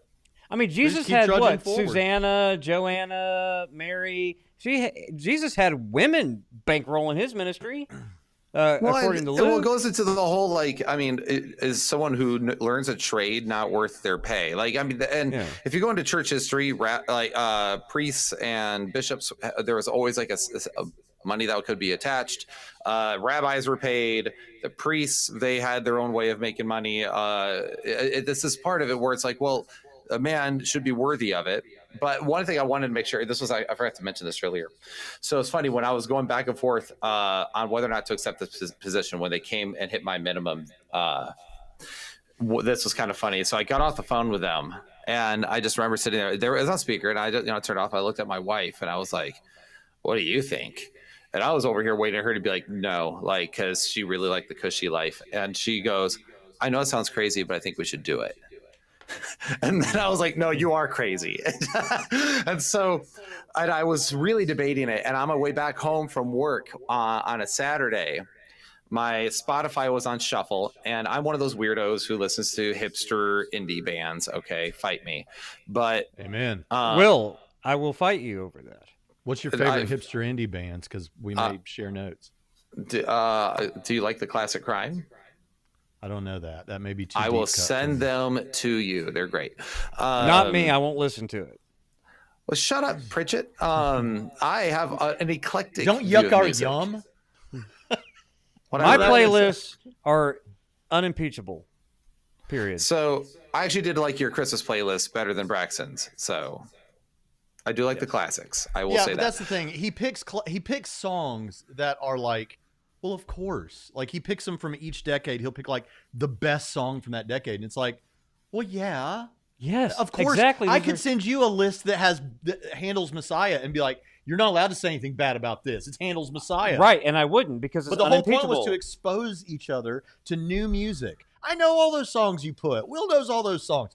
I mean, Jesus had what? Forward. Susanna, Joanna, Mary. Jesus had women bankrolling his ministry. according to Luke. Well, it goes into the whole, like, I mean, is someone who learns a trade not worth their pay? Like, I mean, and if you go into church history, priests and bishops, there was always like a money that could be attached. Rabbis were paid. The priests, they had their own way of making money. This is part of it where it's like, well, a man should be worthy of it. But one thing I wanted to make sure, I forgot to mention this earlier. So it's funny, when I was going back and forth on whether or not to accept this position, when they came and hit my minimum, this was kind of funny. So I got off the phone with them, and I just remember sitting there. It was on speaker, and I just, turned off. I looked at my wife, and I was like, "What do you think?" And I was over here waiting for her to be like, "No," like, because she really liked the cushy life. And she goes, "I know it sounds crazy, but I think we should do it." And then I was like, "No, you are crazy." And so I was really debating it. And on my way back home from work on a Saturday, my Spotify was on shuffle. And I'm one of those weirdos who listens to hipster indie bands. Okay, fight me. But amen. I will fight you over that. What's your favorite hipster indie bands? Because we may share notes. Do you like the Classic Crime? I don't know that. That may be too I will send them to you. They're great. Not me. I won't listen to it. Well, shut up, Pritchett. I have an eclectic. Don't yuck our yum. My playlists are unimpeachable. Period. So I actually did like your Christmas playlist better than Braxton's. So I do like the classics. I will say that. That's the thing. He picks songs that are like, well, of course. Like, he picks them from each decade. He'll pick like the best song from that decade, and it's like, well, yeah, yes, of course. Exactly. I could send you a list that has Handel's Messiah and be like, you're not allowed to say anything bad about this. It's Handel's Messiah, right? And I wouldn't, because it's but the whole point was to expose each other to new music. I know all those songs you put. Will knows all those songs.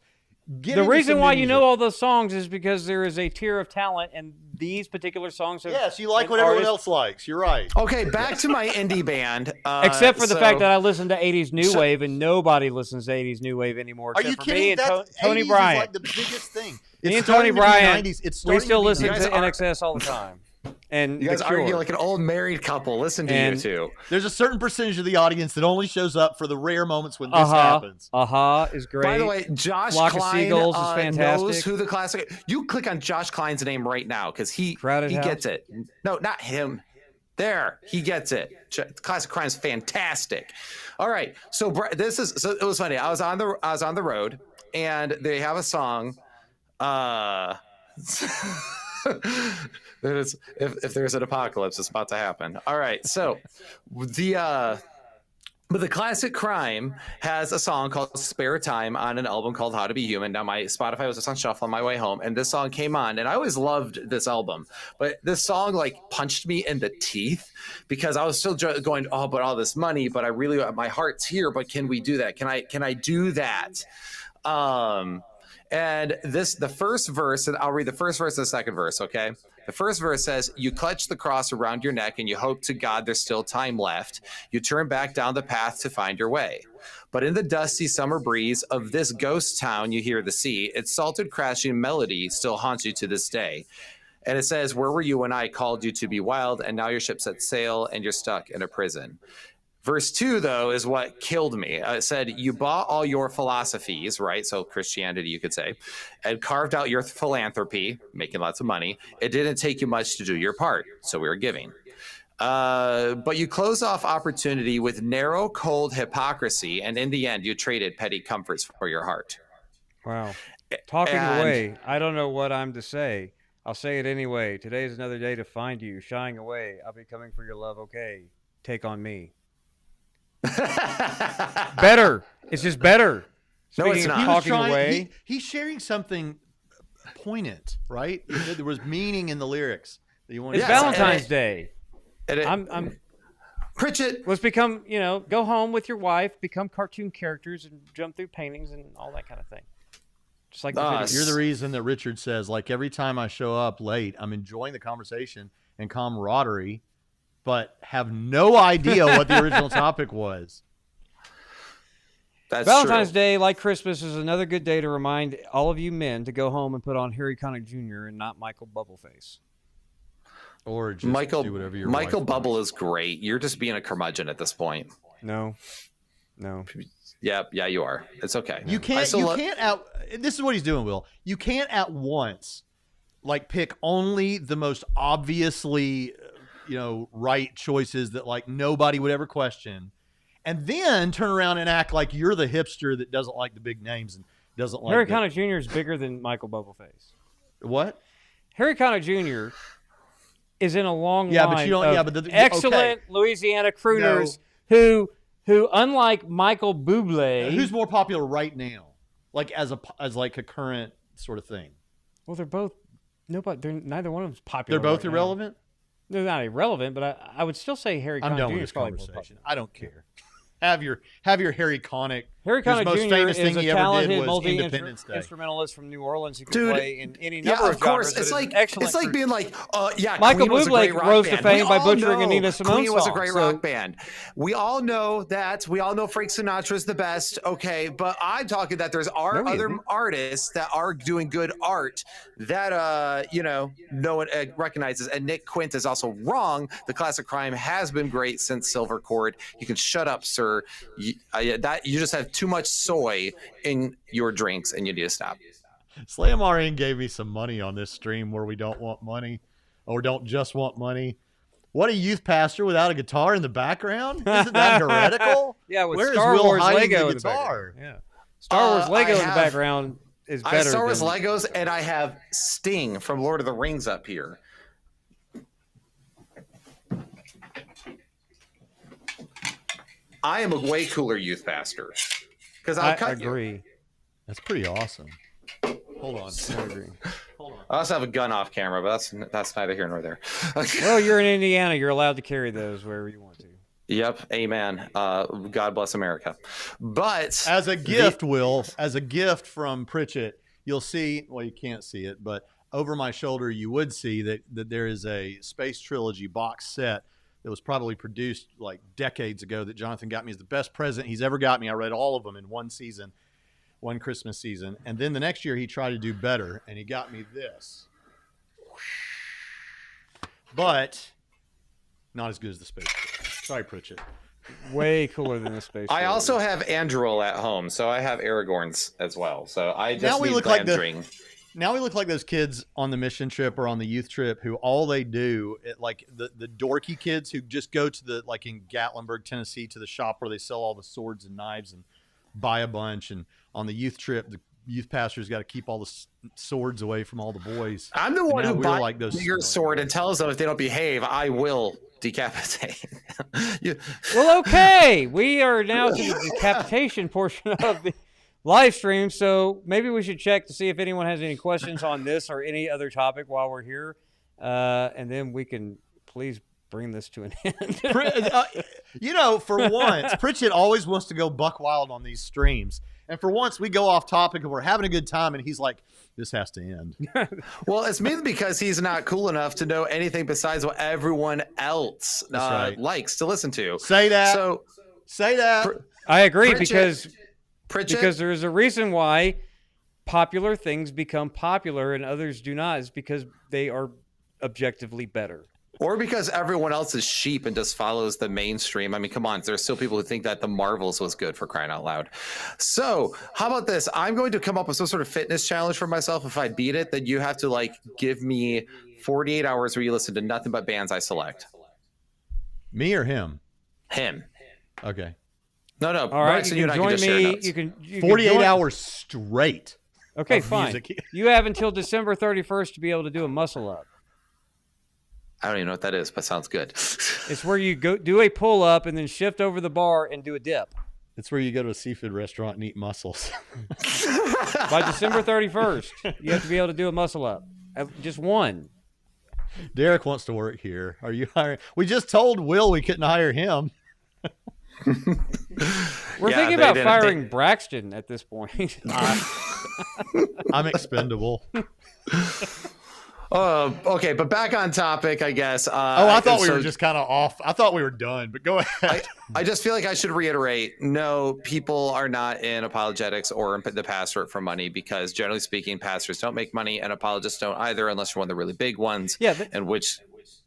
The reason why you know all those songs is because there is a tier of talent, and these particular songs have... Yes, you like what everyone else likes. You're right. Okay, back to my indie band. Except for the fact that I listen to 80s New Wave, and nobody listens to 80s New Wave anymore. Are you kidding? Me and Tony Bryant. Is like the biggest thing. Me and Tony Bryant, we still listen to NXS all the time. And you guys argue like an old married couple. Listen to you two. There's a certain percentage of the audience that only shows up for the rare moments when this happens. Is great. By the way, Josh Klein is fantastic. knows who the classic. You click on Josh Klein's name right now because he gets it. No, not him. There, he gets it. Classic Crime's fantastic. All right, so it was funny. I was on the road, and they have a song. If there's an apocalypse, it's about to happen. All right, so the Classic Crime has a song called Spare Time on an album called How to Be Human. Now, my Spotify was just on shuffle on my way home, and this song came on, and I always loved this album. But this song, like, punched me in the teeth because I was still going, oh, but all this money, but I really, my heart's here, but can we do that? Can I do that? And the first verse, and I'll read the first verse and the second verse, okay? The first verse says, you clutch the cross around your neck and you hope to God there's still time left. You turn back down the path to find your way. But in the dusty summer breeze of this ghost town, you hear the sea. Its salted crashing melody still haunts you to this day. And it says, where were you when I called you to be wild? And now your ship set sail and you're stuck in a prison. Verse 2, though, is what killed me. It said, you bought all your philosophies, right? So Christianity, you could say, and carved out your philanthropy, making lots of money. It didn't take you much to do your part, so we were giving. But you closed off opportunity with narrow, cold hypocrisy, and in the end, you traded petty comforts for your heart. Wow. Talking away, I don't know what I'm to say. I'll say it anyway. Today is another day to find you. Shying away, I'll be coming for your love, okay? Take on me. Better. It's just better. No, it's not. Talking away. He's sharing something poignant, right? There was meaning in the lyrics that you wanted. It's Valentine's Day. I'm Pritchett. Let's become, go home with your wife, become cartoon characters, and jump through paintings and all that kind of thing. Just like you're the reason that Richard says, like, every time I show up late, I'm enjoying the conversation and camaraderie, but have no idea what the original topic was. That's Valentine's true. Day, like Christmas, is another good day to remind all of you men to go home and put on Harry Connick Jr. and not Michael Bubbleface. Or just Michael, do whatever your Michael wife Bubble wants. is great. You're just being a curmudgeon at this point. No. Yeah, you are. It's okay. You can't. This is what he's doing, Will. You can't at once, like, pick only the most obviously, right choices that like nobody would ever question, and then turn around and act like you're the hipster that doesn't like the big names and doesn't like. Harry Connick Jr. is bigger than Michael Bubbleface. What? Harry Connick Jr. is in a long Yeah, line but you don't. of Yeah, but excellent Louisiana crooners who, unlike Michael Bublé, who's more popular right now, like as like a current sort of thing. Well, they're both neither one of them's popular. They're both right irrelevant. now. They're not irrelevant, but I would still say Harry Connick I'm done Jr. with is this probably more conversation. popular. I don't care. Have your Harry Connick. Harry His Connick most Jr. famous is thing a he ever did talented was multi Independence Day. instrumentalist from New Orleans who can Dude, play in any number Yeah, of of course. genres. It's like excellent being like, Michael Queen was a Bublé great rock rose to band. fame We by all butchering know a Nina Simone Queen was a song, great so- rock band. We all know that. We all know Frank Sinatra's the best. Okay, but I'm talking that there's other isn't. artists that are doing good art that no one recognizes. And Nick Quint is also wrong. The classic crime has been great since Silver Cord. You can shut up, sir. You just have too much soy in your drinks, and you need to stop. Slam RN gave me some money on this stream where we don't want money, or don't just want money. What, a youth pastor without a guitar in the background? Isn't that heretical? Yeah, with Where is Star Will Wars hiding Lego the in the guitar? background. Yeah, Star Wars Lego in the background is I have better. Star Wars than... Legos, and I have Sting from Lord of the Rings up here. I am a way cooler youth pastor because I'll cut you. agree. That's pretty awesome. Hold on. I agree. I also have a gun off camera, but that's neither here nor there. Well, you're in Indiana. You're allowed to carry those wherever you want to. Yep. Amen. God bless America. But As a gift, as a gift from Pritchett, you'll see, well, you can't see it, but over my shoulder, you would see that there is a Space Trilogy box set that was probably produced like decades ago that Jonathan got me as the best present he's ever got me. I read all of them in one season, one Christmas season. And then the next year he tried to do better, and he got me this. But not as good as the Space Trilogy. Sorry, Pritchett. Way cooler than the space. I Trilogy. also have Andril at home, so I have Aragorn's as well. So I just Now we need look like Glamdring. Now we look like those kids on the mission trip or on the youth trip who all they do, like the dorky kids who just go to the, like in Gatlinburg, Tennessee, to the shop where they sell all the swords and knives and buy a bunch. And on the youth trip, the youth pastor's got to keep all the swords away from all the boys. I'm the one now who we're buys like those your sword and tells them if they don't behave, I will decapitate. Well, okay. We are now to the decapitation portion of the live stream, so maybe we should check to see if anyone has any questions on this or any other topic while we're here, and then we can please bring this to an end. For once, Pritchett always wants to go buck wild on these streams. And for once, we go off topic and we're having a good time, and he's like, this has to end. Well, it's mainly because he's not cool enough to know anything besides what everyone else right. likes to listen to. Say that. So, Say that. I agree Pritchett, because there is a reason why popular things become popular and others do not. Is because they are objectively better. or because everyone else is sheep and just follows the mainstream. I mean, come on, there's still people who think that The Marvels was good, for crying out loud. So how about this? I'm going to come up with some sort of fitness challenge for myself. If I beat it, then you have to like give me 48 hours where you listen to nothing but bands I select. Me or him? Him. Okay. No. All right, Bryson, you and I can join just share me. notes. You can 48 join... hours straight. Okay, of fine. music. You have until December 31st to be able to do a muscle up. I don't even know what that is, but sounds good. It's where you go do a pull up and then shift over the bar and do a dip. It's where you go to a seafood restaurant and eat mussels. By December 31st, you have to be able to do a muscle up. Just one. Derek wants to work here. Are you hiring? We just told Will we couldn't hire him. We're thinking about firing Braxton at this point. I'm expendable. Okay, but back on topic, I guess. I thought we were just kind of off. I thought we were done, but go ahead. I just feel like I should reiterate, no, people are not in apologetics or in the pastorate for money, because generally speaking, pastors don't make money and apologists don't either, unless you're one of the really big ones. Yeah,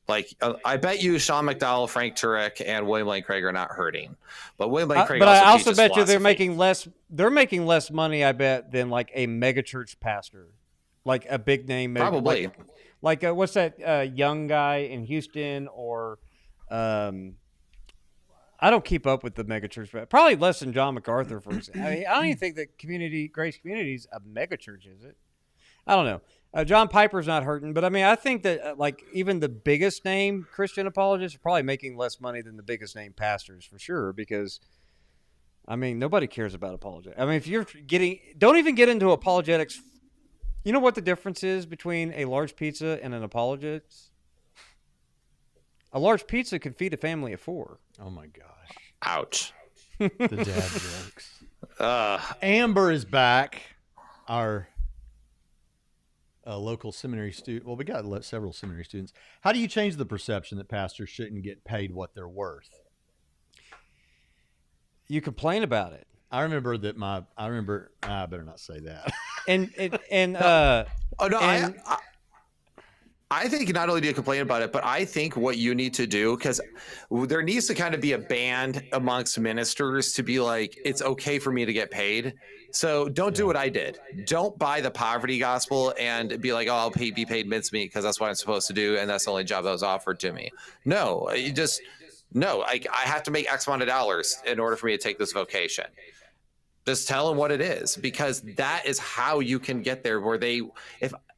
Like, I bet you Sean McDowell, Frank Turek, and William Lane Craig are not hurting. But William Lane Craig but I also teaches bet you they're philosophy. making less. They're making less money, I bet, than like a megachurch pastor, like a big name. Probably. Like what's that young guy in Houston or. I don't keep up with the megachurch, but probably less than John MacArthur, for example. I don't even think that Grace Community is a megachurch, is it? I don't know. John Piper's not hurting, but I mean, I think that like even the biggest name Christian apologists are probably making less money than the biggest name pastors for sure, because I mean, nobody cares about apologetics. I mean, if you're don't even get into apologetics. You know what the difference is between a large pizza and an apologetics? A large pizza could feed a family of 4. Oh my gosh. Ouch. The dad jokes. Amber is back. Our local seminary student. Well, we got several seminary students. How do you change the perception that pastors shouldn't get paid what they're worth? You complain about it. I remember that I better not say that. I think not only do you complain about it, but I think what you need to do, because there needs to kind of be a band amongst ministers to be like, it's okay for me to get paid. So don't do what I did. Don't buy the poverty gospel and be like, oh, I'll be paid mincemeat because that's what I'm supposed to do. And that's the only job that was offered to me. No, I have to make X amount of dollars in order for me to take this vocation. Just tell them what it is, because that is how you can get there, where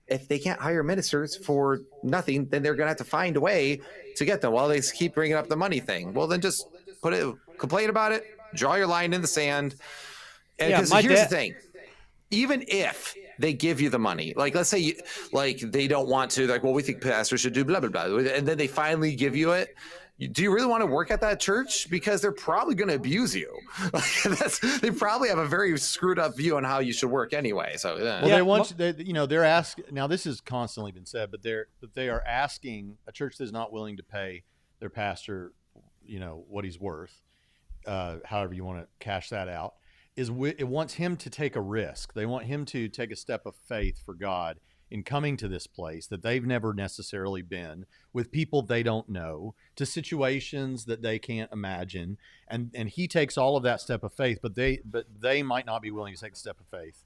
if they can't hire ministers for nothing, then they're going to have to find a way to get them. While they keep bringing up the money thing, well, then just complain about it, draw your line in the sand. And because here's the thing, even if they give you the money, like let's say they don't want to, like, well, we think pastors should do blah, blah, blah. And then they finally give you it. Do you really want to work at that church? Because they're probably going to abuse you. They probably have a very screwed up view on how you should work anyway. So they're asking. Now this has constantly been said, but they are asking a church that is not willing to pay their pastor, what he's worth, however you want to cash that out, it wants him to take a risk. They want him to take a step of faith for God in coming to this place that they've never necessarily been, with people they don't know, to situations that they can't imagine, and he takes all of that step of faith, but they might not be willing to take the step of faith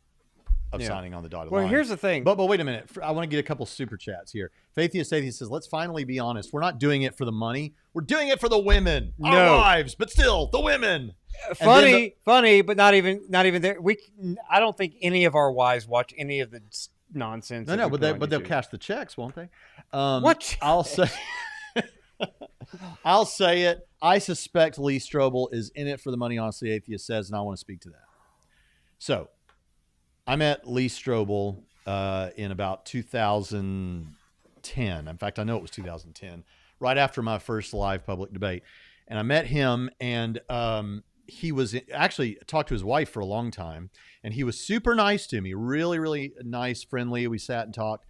of signing on the dotted line. Well, here's the thing. But wait a minute. I want to get a couple super chats here. Atheist says, let's finally be honest. We're not doing it for the money. We're doing it for the women, our wives, but still the women. Funny, but not even there. I don't think any of our wives watch any of the nonsense. No, but they'll cash the checks, won't they? What? I'll say it. I suspect Lee Strobel is in it for the money, honestly, Atheist says, and I want to speak to that. So, I met Lee Strobel in about 2010. In fact, I know it was 2010, right after my first live public debate. And I met him, and he was actually talked to his wife for a long time, and he was super nice to me, really, really nice, friendly. We sat and talked.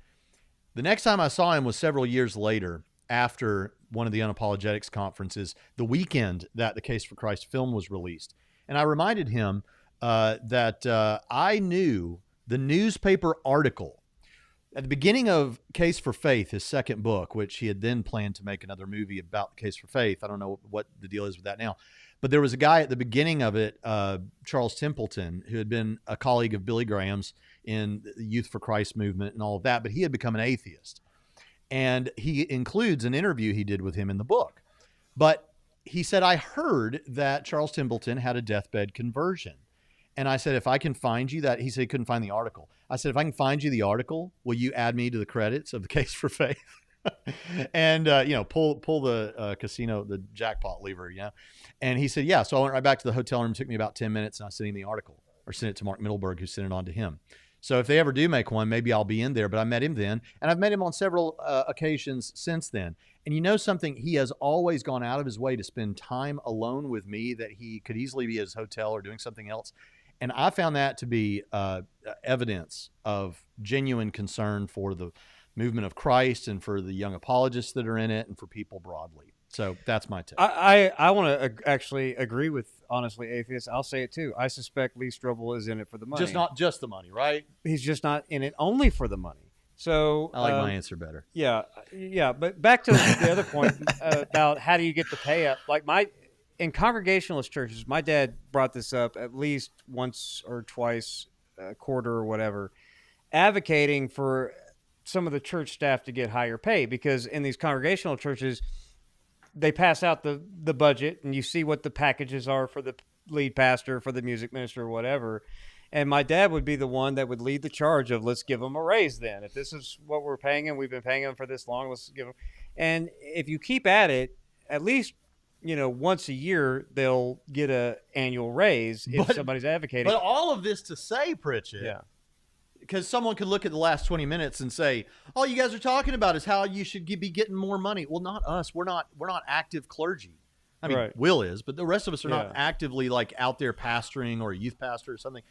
The next time I saw him was several years later, after one of the Unapologetics conferences, the weekend that the Case for Christ film was released. And I reminded him that I knew the newspaper article at the beginning of Case for Faith, his second book, which he had then planned to make another movie about the Case for Faith. I don't know what the deal is with that now. But there was a guy at the beginning of it, Charles Templeton, who had been a colleague of Billy Graham's in the Youth for Christ movement and all of that, but he had become an atheist. And he includes an interview he did with him in the book. But he said, I heard that Charles Templeton had a deathbed conversion. And I said, if I can find you that, he said he couldn't find the article. I said, if I can find you the article, will you add me to the credits of the Case for Faith? And, pull the casino, the jackpot lever, And he said, yeah. So I went right back to the hotel room. It took me about 10 minutes, and I sent him the article, or sent it to Mark Middleburg, who sent it on to him. So if they ever do make one, maybe I'll be in there. But I met him then, and I've met him on several occasions since then. And you know something? He has always gone out of his way to spend time alone with me that he could easily be at his hotel or doing something else. And I found that to be evidence of genuine concern for the movement of Christ and for the young apologists that are in it and for people broadly. So that's my take. I want to actually agree with, honestly, Atheist. I'll say it too. I suspect Lee Strobel is in it for the money. Not just the money, right? He's just not in it only for the money. So I like my answer better. Yeah. But back to the other point about how do you get the pay up? Like in Congregationalist churches, my dad brought this up at least once or twice a quarter or whatever, advocating for some of the church staff to get higher pay, because in these Congregational churches, they pass out the budget and you see what the packages are for the lead pastor, for the music minister, or whatever. And my dad would be the one that would lead the charge of, let's give them a raise then. If this is what we're paying them, we've been paying them for this long, let's give them. And if you keep at it, at least, once a year, they'll get a annual raise if somebody's advocating. But all of this to say, Pritchett, yeah, because someone could look at the last 20 minutes and say, all you guys are talking about is how you should be getting more money. Well, not us. We're not active clergy. I mean, right. Will is, but the rest of us are not actively like out there pastoring or a youth pastor or something.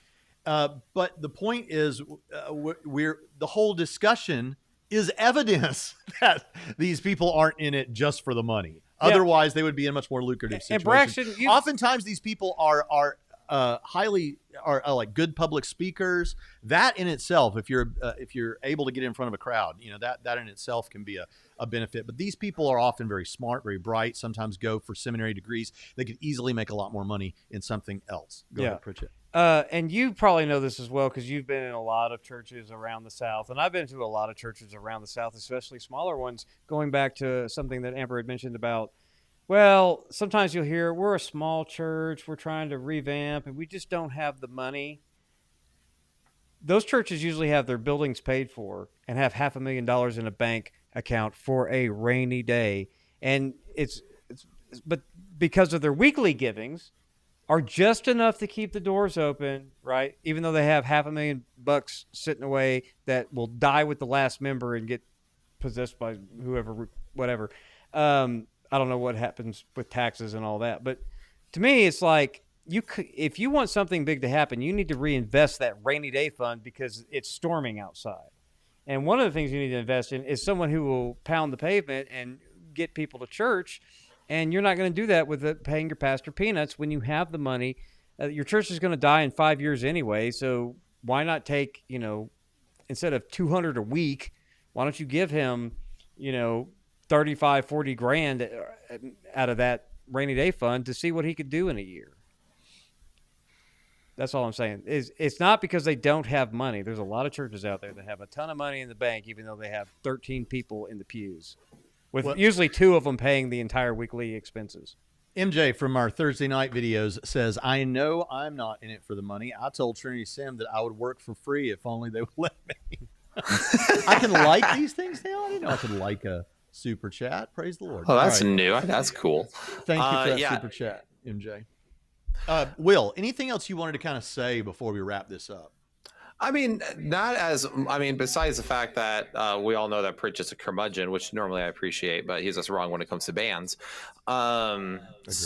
But the point is, the whole discussion is evidence that these people aren't in it just for the money. Yeah. Otherwise, they would be in a much more lucrative situation. And Braxton, oftentimes these people are like good public speakers. That in itself, if you're able to get in front of a crowd, that in itself can be a benefit. But these people are often very smart, very bright, sometimes go for seminary degrees. They could easily make a lot more money in something else. Go ahead, Pritchett. And you probably know this as well, because you've been in a lot of churches around the South, and I've been to a lot of churches around the South, especially smaller ones, going back to something that Amber had mentioned about, well, sometimes you'll hear, we're a small church, we're trying to revamp, and we just don't have the money. Those churches usually have their buildings paid for and have $500,000 in a bank account for a rainy day. And but because of their weekly givings, are just enough to keep the doors open, right? Even though they have $500,000 sitting away that will die with the last member and get possessed by whoever, whatever. I don't know what happens with taxes and all that, but to me, it's like if you want something big to happen, you need to reinvest that rainy day fund because it's storming outside. And one of the things you need to invest in is someone who will pound the pavement and get people to church. And you're not going to do that with paying your pastor peanuts when you have the money. Your church is going to die in 5 years anyway. So why not take, instead of $200 a week, why don't you give him, 35, 40 grand out of that rainy day fund to see what he could do in a year? That's all I'm saying. It's not because they don't have money. There's a lot of churches out there that have a ton of money in the bank, even though they have 13 people in the pews, with usually 2 of them paying the entire weekly expenses. MJ from our Thursday night videos says, I know I'm not in it for the money. I told TrinitySem that I would work for free if only they would let me. I can like these things now? I didn't know I could like a super chat. Praise the Lord. Oh, that's new. That's cool. Thank you for that super chat, MJ. Will, anything else you wanted to kind of say before we wrap this up? Besides the fact that we all know that Pritchett's a curmudgeon, which normally I appreciate, but he's just wrong when it comes to bands. So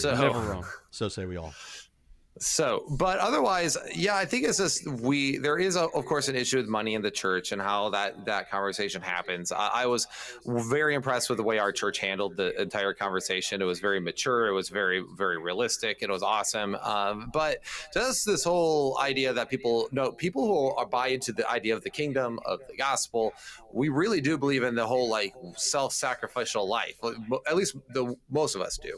never wrong. So say we all. But otherwise, I think it's just there is of course an issue with money in the church and how that conversation happens. I was very impressed with the way our church handled the entire conversation. It was very mature. It was very, very realistic. It was awesome. But just this whole idea that people who buy into the idea of the kingdom, of the gospel, we really do believe in the whole like self-sacrificial life. At least most of us do.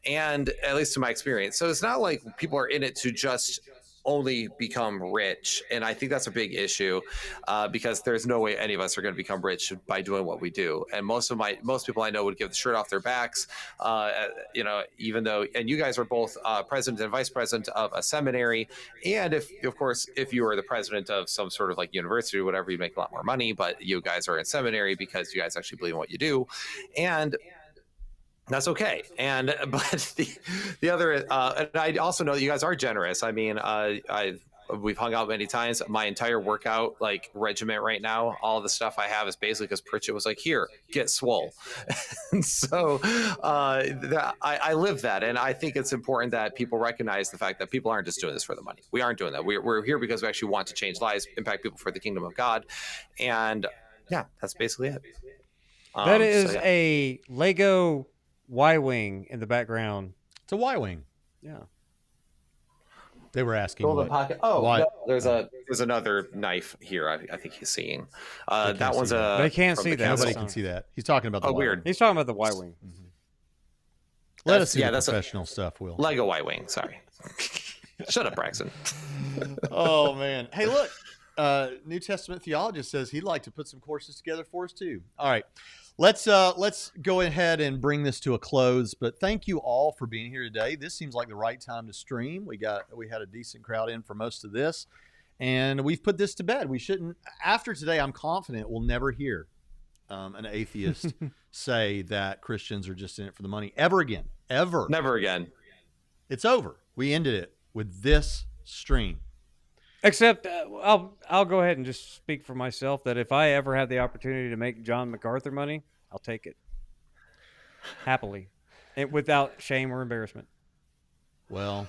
And at least to my experience. So it's not like people are in it to just only become rich. And I think that's a big issue because there's no way any of us are going to become rich by doing what we do. And most people I know would give the shirt off their backs, even though, and you guys are both president and vice president of a seminary. And if you are the president of some sort of like university or whatever, you make a lot more money, but you guys are in seminary because you guys actually believe in what you do. And that's okay. But the other, and I also know that you guys are generous. I mean, we've hung out many times. My entire workout like regiment right now, all the stuff I have is basically because Pritchett was like, here, get swole. And so I live that. And I think it's important that people recognize the fact that people aren't just doing this for the money. We aren't doing that. We're here because we actually want to change lives, impact people for the kingdom of God. And that's basically it. That is a Lego Y-Wing in the background. It's a Y-Wing. Yeah. They were asking. Golden pocket. Oh, why? no, there's another knife here. I think he's seeing. That one's a. They can't from see the that. council. Nobody can see that. He's talking about the. Oh, Y weird. wing. He's talking about the Y-wing. Let us see the that's a professional stuff, Will. Lego Y-wing. Sorry. Shut up, Braxton. Oh man. Hey, look. New Testament theologist says he'd like to put some courses together for us too. All right. Let's go ahead and bring this to a close. But thank you all for being here today. This seems like the right time to stream. We had a decent crowd in for most of this, and we've put this to bed. We shouldn't. After today, I'm confident we'll never hear an atheist say that Christians are just in it for the money ever again. Ever. Never again. It's over. We ended it with this stream. Except I'll go ahead and just speak for myself that if I ever have the opportunity to make John MacArthur money, I'll take it happily, and without shame or embarrassment. Well,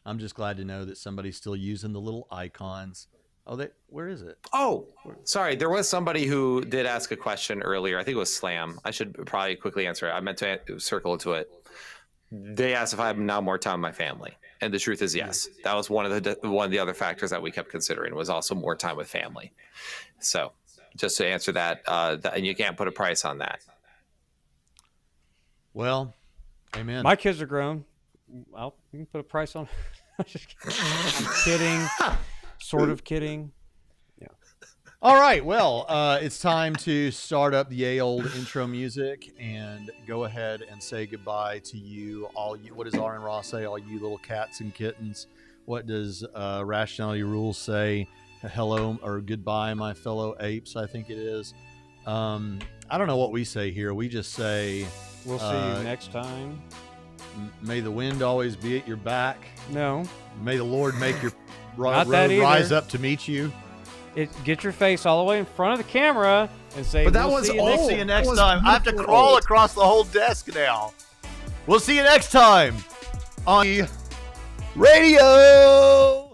I'm just glad to know that somebody's still using the little icons. Oh, where is it? Oh, sorry. There was somebody who did ask a question earlier. I think it was Slam. I should probably quickly answer it. I meant to circle to it. They asked if I have now more time with my family. And the truth is, yes. That was one of the other factors that we kept considering was also more time with family. So just to answer that, and you can't put a price on that. Well, amen. My kids are grown. You can put a price on. I'm kidding. Sort of kidding. Yeah. All right. Well, it's time to start up the old intro music and go ahead and say goodbye to you. What does Aaron Ross say? All you little cats and kittens. What does Rationality Rules say? Hello or goodbye, my fellow apes, I think it is. I don't know what we say here. We just say, we'll see you next time. May the wind always be at your back. No. May the Lord make your Not road that either. rise up to meet you. Get your face all the way in front of the camera and say, but that we'll was see you old. next See you time. next time. I have to crawl across the whole desk now. We'll see you next time on radio.